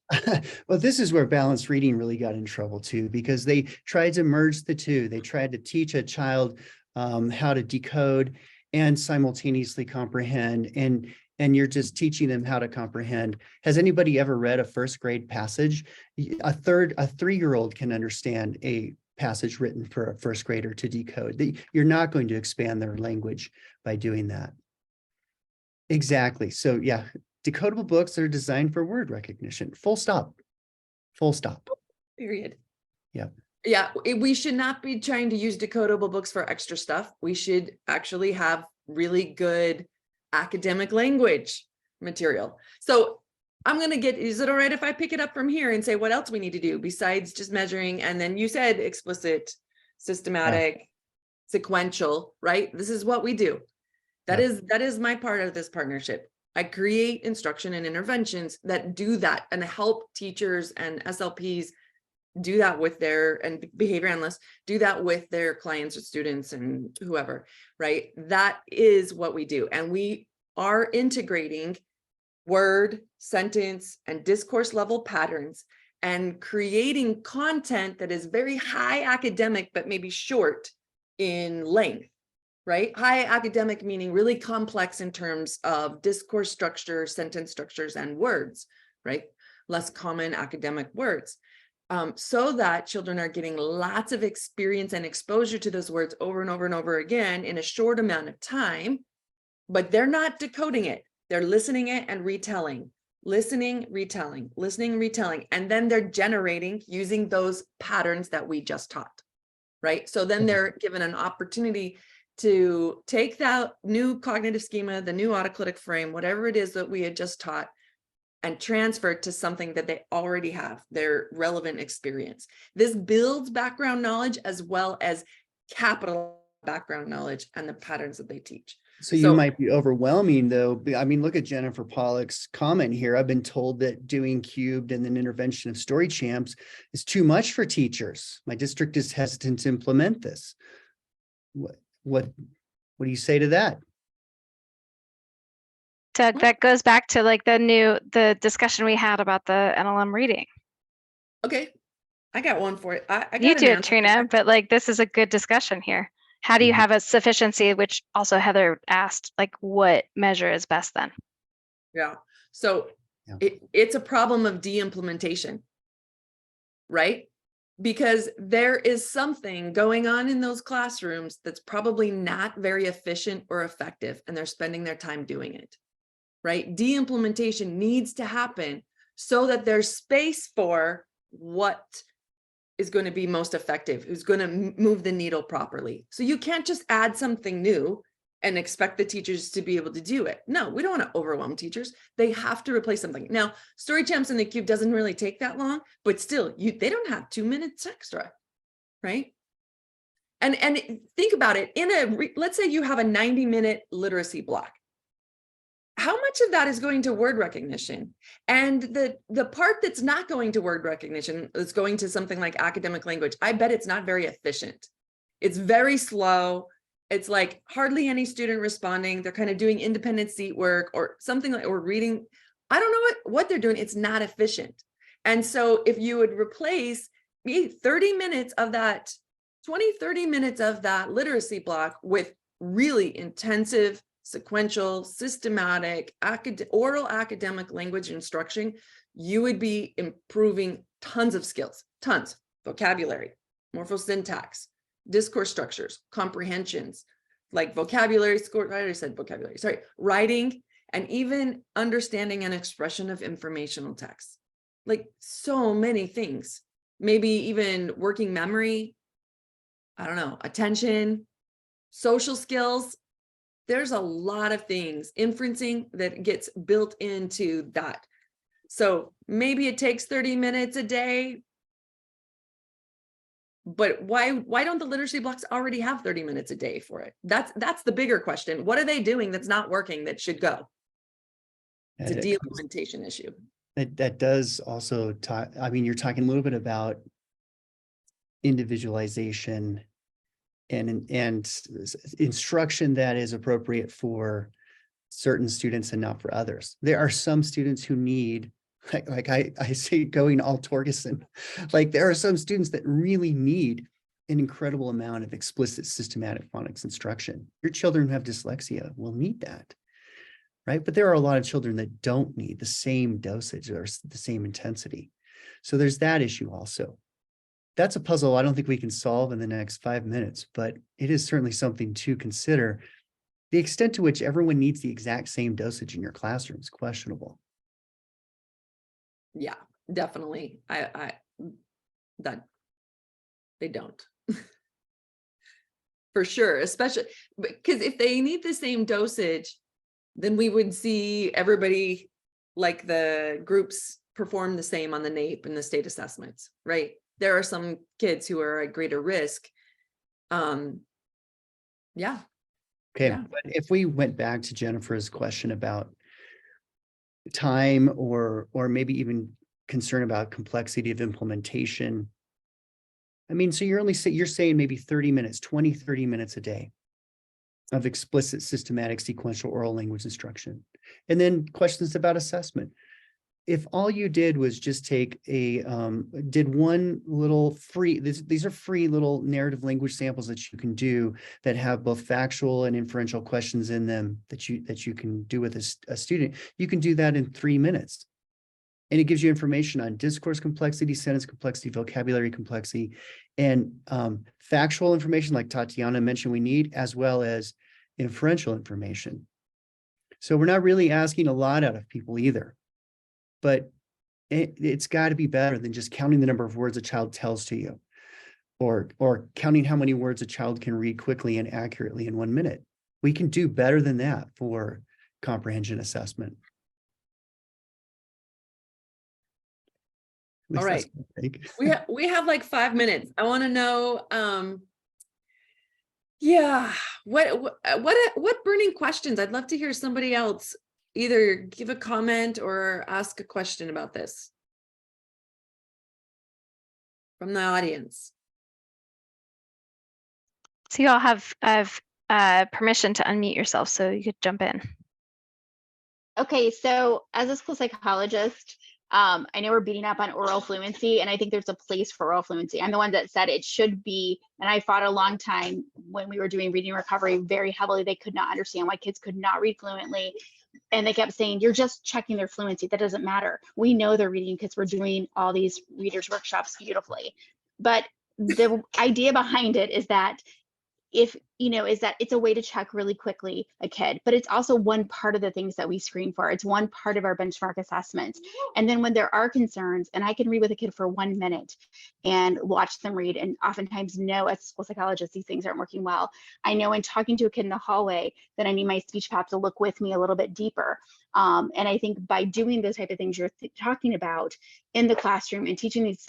Well, this is where balanced reading really got in trouble too, because they tried to merge the two. They tried to teach a child how to decode and simultaneously comprehend, and you're just teaching them how to comprehend. Has anybody ever read a first grade passage? A 3-year-old can understand a passage written for a first grader to decode. You're not going to expand their language by doing that. Exactly. So yeah, decodable books are designed for word recognition. Full stop. Full stop. Period. Yeah. Yeah, we should not be trying to use decodable books for extra stuff. We should actually have really good academic language material. So I'm going to get, is it all right if I pick it up from here and say what else we need to do besides just measuring? And then you said explicit, systematic, sequential, right? This is what we do. That is my part of this partnership. I create instruction and interventions that do that and help teachers and SLPs do that with their, and behavior analysts do that with their clients or students and whoever, right? That is what we do. And we are integrating word, sentence, and discourse level patterns and creating content that is very high academic, but maybe short in length, right? High academic meaning really complex in terms of discourse structure, sentence structures, and words, right? Less common academic words. So that children are getting lots of experience and exposure to those words over and over and over again in a short amount of time, but they're not decoding it. They're listening it and retelling, listening, retelling, listening, retelling, and then they're generating using those patterns that we just taught, right? So then they're given an opportunity to take that new cognitive schema, the new autoclitic frame, whatever it is that we had just taught, and transfer it to something that they already have, their relevant experience. This builds background knowledge as well as capital background knowledge and the patterns that they teach. So you might be overwhelming though. I mean, look at Jennifer Pollock's comment here. I've been told that doing cubed and an intervention of story champs is too much for teachers. My district is hesitant to implement this. What do you say to that? Doug, that goes back to like the discussion we had about the NLM reading. Okay, I got one for it. I got You an do it, answer. Trina, but like this is a good discussion here. How do you have a sufficiency, which also Heather asked, like what measure is best then? Yeah. So Yeah. It's a problem of de-implementation, right? Because there is something going on in those classrooms that's probably not very efficient or effective, and they're spending their time doing it, right? De-implementation needs to happen so that there's space for what is going to be most effective, who's going to move the needle properly. So you can't just add something new and expect the teachers to be able to do it. No, we don't want to overwhelm teachers. They have to replace something. Now, Story Champs in the Cube doesn't really take that long, but still, they don't have 2 minutes extra, right? And think about it. Let's say you have a 90-minute literacy block. How much of that is going to word recognition? And the part that's not going to word recognition is going to something like academic language. I bet it's not very efficient. It's very slow. It's like hardly any student responding. They're kind of doing independent seat work or something like, or reading. I don't know what they're doing. It's not efficient. And so if you would replace 30 minutes of that, 30 minutes of that literacy block with really intensive, sequential, systematic, oral academic language instruction, you would be improving tons of skills, tons, vocabulary, morphosyntax, discourse structures, comprehensions, like vocabulary score. I already said vocabulary, sorry, writing, and even understanding and expression of informational text. Like so many things, maybe even working memory, I don't know, attention, social skills. There's a lot of things, inferencing that gets built into that. So maybe it takes 30 minutes a day, but why don't the literacy blocks already have 30 minutes a day for it? That's the bigger question. What are they doing that's not working that should go? It's a de-implementation issue. That does also talk, I mean, you're talking a little bit about individualization and instruction that is appropriate for certain students and not for others. There are some students who need, like I say, going all Torgerson, like there are some students that really need an incredible amount of explicit systematic phonics instruction. Your children who have dyslexia will need that, right? But there are a lot of children that don't need the same dosage or the same intensity. So there's that issue also. That's a puzzle I don't think we can solve in the next 5 minutes, but it is certainly something to consider. The extent to which everyone needs the exact same dosage in your classroom is questionable. Yeah, definitely. That they don't. For sure, especially because if they need the same dosage, then we would see everybody, like the groups, perform the same on the NAEP and the state assessments, right? There are some kids who are at greater risk. Yeah. Okay, Yeah. but if we went back to Jennifer's question about time or maybe even concern about complexity of implementation. I mean, so you're saying maybe 30 minutes, 20, 30 minutes a day of explicit, systematic, sequential oral language instruction. And then questions about assessment. If all you did was just take did one little free, these are free little narrative language samples that you can do that have both factual and inferential questions in them that you can do with a student, you can do that in 3 minutes. And it gives you information on discourse complexity, sentence complexity, vocabulary complexity, and factual information like Tatiana mentioned we need, as well as inferential information. So we're not really asking a lot out of people either. But it's got to be better than just counting the number of words a child tells to you, or counting how many words a child can read quickly and accurately in 1 minute. We can do better than that for comprehension assessment. All right. We have like 5 minutes. I want to know, yeah, what burning questions? I'd love to hear somebody else either give a comment or ask a question about this from the audience. So you all have permission to unmute yourself, so you could jump in. Okay, so as a school psychologist, I know we're beating up on oral fluency, and I think there's a place for oral fluency. I'm the one that said it should be, and I fought a long time when we were doing reading recovery very heavily. They could not understand why kids could not read fluently. And they kept saying, you're just checking their fluency. That doesn't matter. We know they're reading because we're doing all these readers workshops beautifully. But the idea behind it is that is that it's a way to check really quickly a kid, but it's also one part of the things that we screen for. It's one part of our benchmark assessments. And then when there are concerns, and I can read with a kid for 1 minute and watch them read, and oftentimes know as a school psychologist, these things aren't working well. I know in talking to a kid in the hallway that I need my speech path to look with me a little bit deeper. And I think by doing those type of things you're talking about in the classroom and teaching these,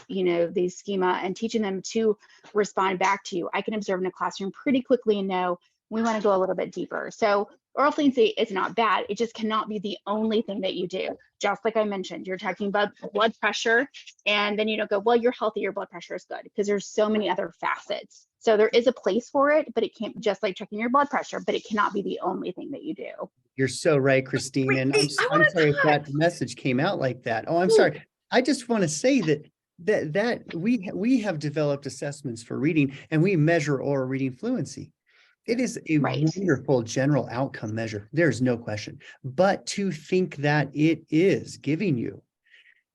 these schema and teaching them to respond back to you, I can observe in a classroom pretty quickly and know we want to go a little bit deeper. So oral fluency is not bad. It just cannot be the only thing that you do. Just like I mentioned, you're talking about blood pressure, and then you don't go, well, you're healthy, your blood pressure is good, because there's so many other facets. So there is a place for it, but it can't, just like checking your blood pressure, but it cannot be the only thing that you do. You're so right, Christine. And Wait, I I'm wanna sorry if talk. that message came out like that. Oh, I'm sorry. I just want to say that we have developed assessments for reading, and we measure oral reading fluency. It is a Right. wonderful general outcome measure. There's no question. But to think that it is giving you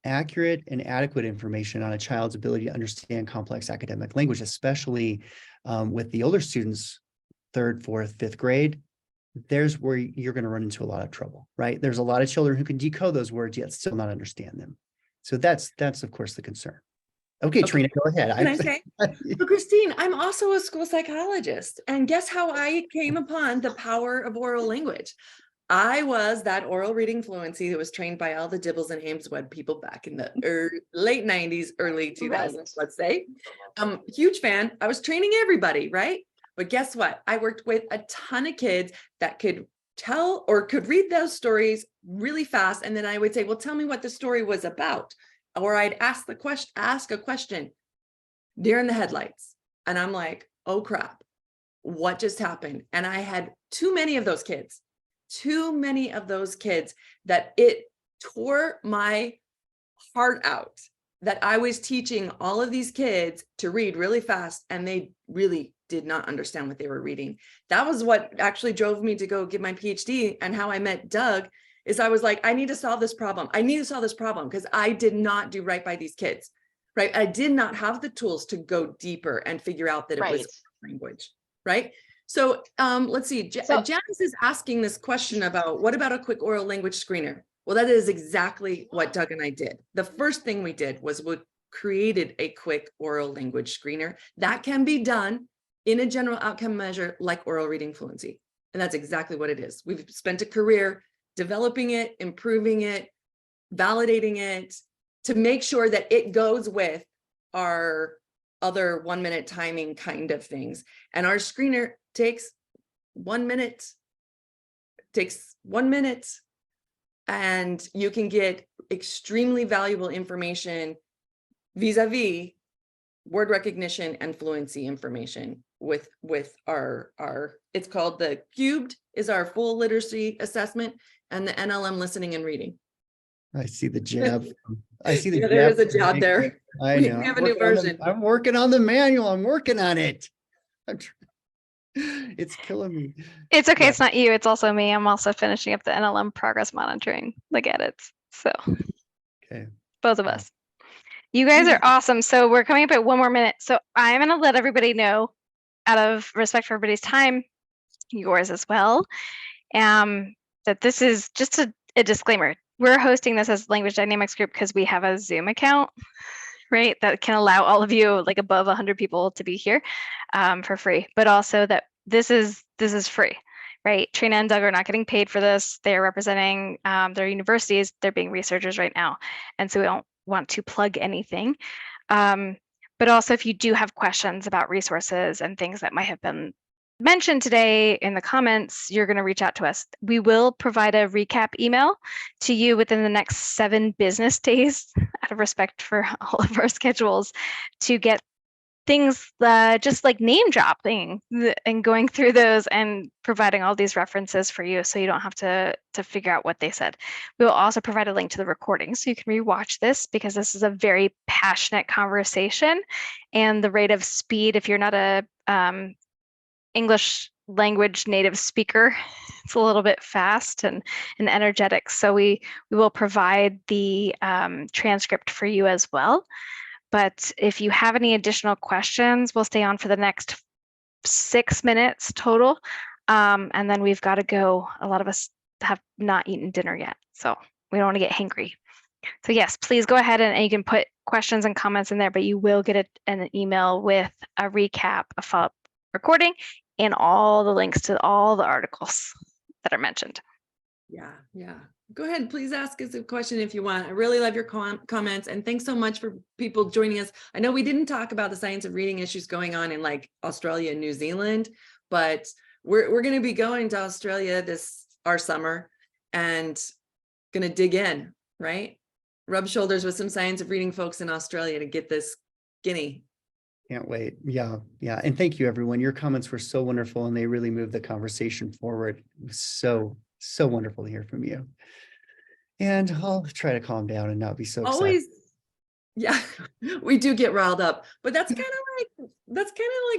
accurate and adequate information on a child's ability to understand complex academic language, especially with the older students, 3rd, 4th, 5th grade, there's where you're going to run into a lot of trouble, right? There's a lot of children who can decode those words yet still not understand them. So that's of course the concern. Okay, Trina, go ahead. Can I say? So Christine, I'm also a school psychologist, and guess how I came upon the power of oral language? I was that oral reading fluency that was trained by all the Dibbles and Ames Webb people back in the late 90s, early 2000s, let's say. Huge fan. I was training everybody, right? But guess what? I worked with a ton of kids that could tell or could read those stories really fast. And then I would say, well, tell me what the story was about. Or I'd ask a question, deer in the headlights. And I'm like, oh crap, what just happened? And I had too many of those kids that it tore my heart out that I was teaching all of these kids to read really fast, and they really did not understand what they were reading. That was what actually drove me to go get my PhD, and how I met Doug is I was like, I need to solve this problem. I need to solve this problem because I did not do right by these kids, right? I did not have the tools to go deeper and figure out that it was language, right? So let's see, Janice is asking this question about, what about a quick oral language screener? Well, that is exactly what Doug and I did. The first thing we did was we created a quick oral language screener that can be done in a general outcome measure like oral reading fluency. And that's exactly what it is. We've spent a career developing it, improving it, validating it to make sure that it goes with our other 1 minute timing kind of things. And our screener takes 1 minute, and you can get extremely valuable information vis-a-vis word recognition and fluency information with our it's called the Cubed is our full literacy assessment, and the NLM listening and reading. I see the jab. I see the jab. There is a jab there. I know. We have a new version. I'm working on the manual. I'm working on it. It's killing me. It's okay. Yeah. It's not you. It's also me. I'm also finishing up the NLM progress monitoring, like edits. So Okay. both of us. You guys are awesome. So we're coming up at 1 more minute. So I'm going to let everybody know, out of respect for everybody's time, yours as well, that this is just a disclaimer. We're hosting this as Language Dynamics Group because we have a Zoom account, right, that can allow all of you, like above 100 people, to be here for free, but also that this is free, right? Trina and Doug are not getting paid for this. They're representing their universities. They're being researchers right now. And so we don't want to plug anything. But also, if you do have questions about resources and things that might have been mentioned today in the comments, you're going to reach out to us. We will provide a recap email to you within the next 7 business days, out of respect for all of our schedules, to get things just like name dropping and going through those and providing all these references for you, so you don't have to figure out what they said. We will also provide a link to the recording so you can rewatch this, because this is a very passionate conversation, and the rate of speed, if you're not a English language native speaker. It's a little bit fast and energetic. So we will provide the transcript for you as well. But if you have any additional questions, we'll stay on for the next 6 minutes total. And then we've got to go. A lot of us have not eaten dinner yet, so we don't want to get hangry. So yes, please go ahead and you can put questions and comments in there, but you will get an email with a recap, a follow-up recording, and all the links to all the articles that are mentioned. Yeah. Go ahead, please ask us a question if you want. I really love your comments, and thanks so much for people joining us. I know we didn't talk about the science of reading issues going on in like Australia and New Zealand, but we're going to be going to Australia our summer and going to dig in, right? Rub shoulders with some science of reading folks in Australia to get this guinea. Can't wait. Yeah. And thank you, everyone. Your comments were so wonderful, and they really moved the conversation forward. It was so wonderful to hear from you. And I'll try to calm down and not be so excited. Always, yeah, we do get riled up, but that's kind of like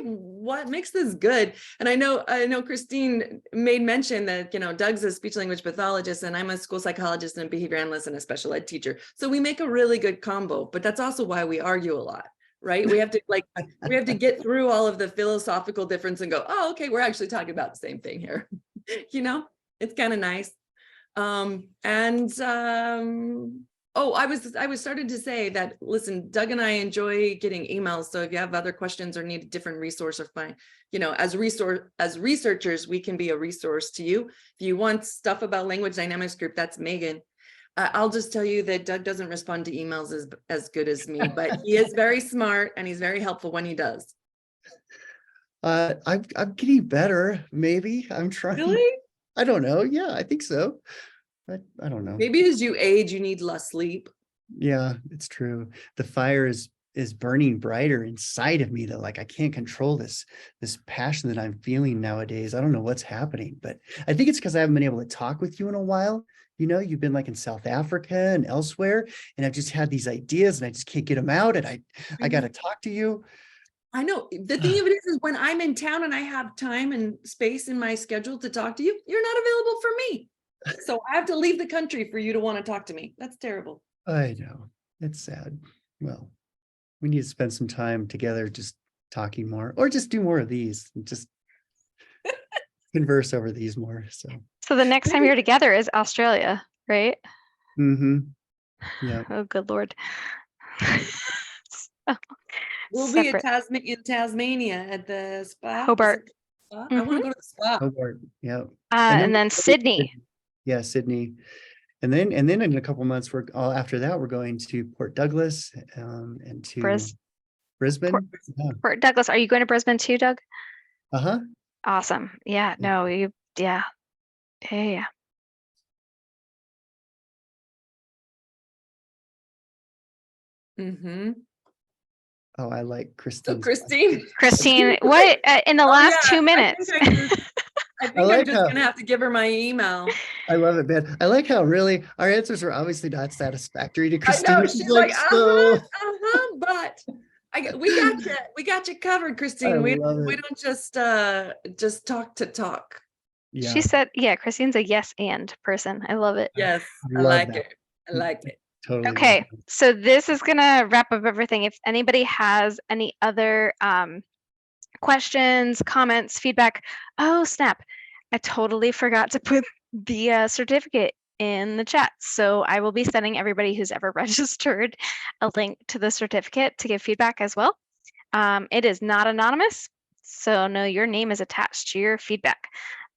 what makes this good. And I know Christine made mention that, Doug's a speech language pathologist and I'm a school psychologist and a behavior analyst and a special ed teacher. So we make a really good combo, but that's also why we argue a lot, right? We have to get through all of the philosophical difference and go, oh, okay, we're actually talking about the same thing here. It's kind of nice. I was started to say that, listen, Doug and I enjoy getting emails. So if you have other questions or need a different resource or find, as researchers, we can be a resource to you. If you want stuff about language dynamics group, that's Megan. I'll just tell you that Doug doesn't respond to emails as good as me, but he is very smart and he's very helpful when he does. I'm getting better. Maybe I'm trying. Really? I don't know. Yeah, I think so. But I don't know. Maybe as you age, you need less sleep. Yeah, it's true. The fire is burning brighter inside of me, that like I can't control this passion that I'm feeling nowadays. I don't know what's happening, but I think it's because I haven't been able to talk with you in a while. You've been like in South Africa and elsewhere, and I've just had these ideas and I just can't get them out. And I got to talk to you. I know. The thing of it is when I'm in town and I have time and space in my schedule to talk to you, you're not available for me. So I have to leave the country for you to want to talk to me. That's terrible. I know. It's sad. Well, we need to spend some time together just talking more, or just do more of these and just converse over these more. So the next time you're together is Australia, right? Mm-hmm. Yeah. Oh, good Lord. We'll be in Tasmania at the spa. Hobart. I want to go to the spa. Hobart. Yeah. And then Sydney. Yeah, Sydney. And then in a couple months, after that, we're going to Port Douglas and to Brisbane. Port Douglas. Are you going to Brisbane too, Doug? Uh-huh. Awesome. Yeah. No, yeah. Mm-hmm. Oh, I like Christine. So Christine, what in the last 2 minutes? I think I'm just going to have to give her my email. I love it, man. I like how really our answers are obviously not satisfactory to Christine. I know, she's like, but we got you covered, Christine. We don't just talk to talk. Yeah. She said, yeah, Christine's a yes and person. I love it. Yes, I like it. I like it. Totally. Okay, so this is gonna wrap up everything. If anybody has any other questions, comments, feedback, oh snap, I totally forgot to put the certificate in the chat. So I will be sending everybody who's ever registered a link to the certificate to give feedback as well. It is not anonymous, so no, your name is attached to your feedback.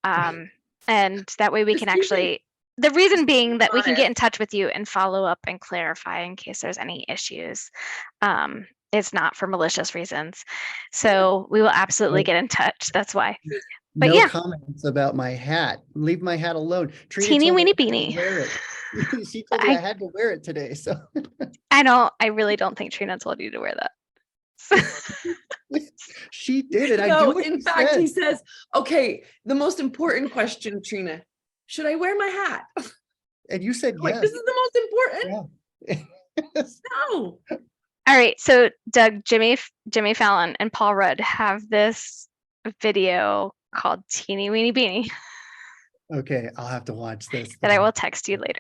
And that way we can actually, the reason being that we can get in touch with you and follow up and clarify in case there's any issues. It's not for malicious reasons. So we will absolutely get in touch. That's why. But no yeah. Comments about my hat. Leave my hat alone. Teeny weeny beanie. She told me I had to wear it today. So I really don't think Trina told you to wear that. She did it. No, in fact, he says, okay, the most important question, Trina, should I wear my hat? And you said yes. This is the most important. Yeah. No. All right. So Doug, Jimmy Fallon, and Paul Rudd have this video called Teeny Weeny Beanie Okay, I'll have to watch this. that I then. will text you later.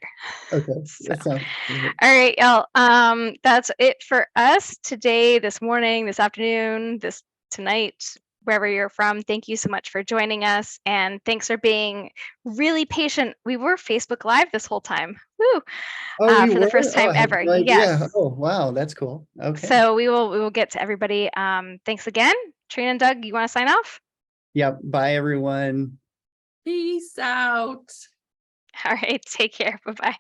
Okay, So, that sounds good. all right, y'all. That's it for us today, this morning, this afternoon, this tonight, wherever you're from. Thank you so much for joining us, and thanks for being really patient. We were Facebook Live this whole time. Woo! Oh, you For the were? first time I had ever. no idea. Yes. Oh, wow, that's cool. Okay. So we will get to everybody. Thanks again. Trina and Doug, you want to sign off? Yep. Bye, everyone. Peace out. All right. Take care. Bye-bye.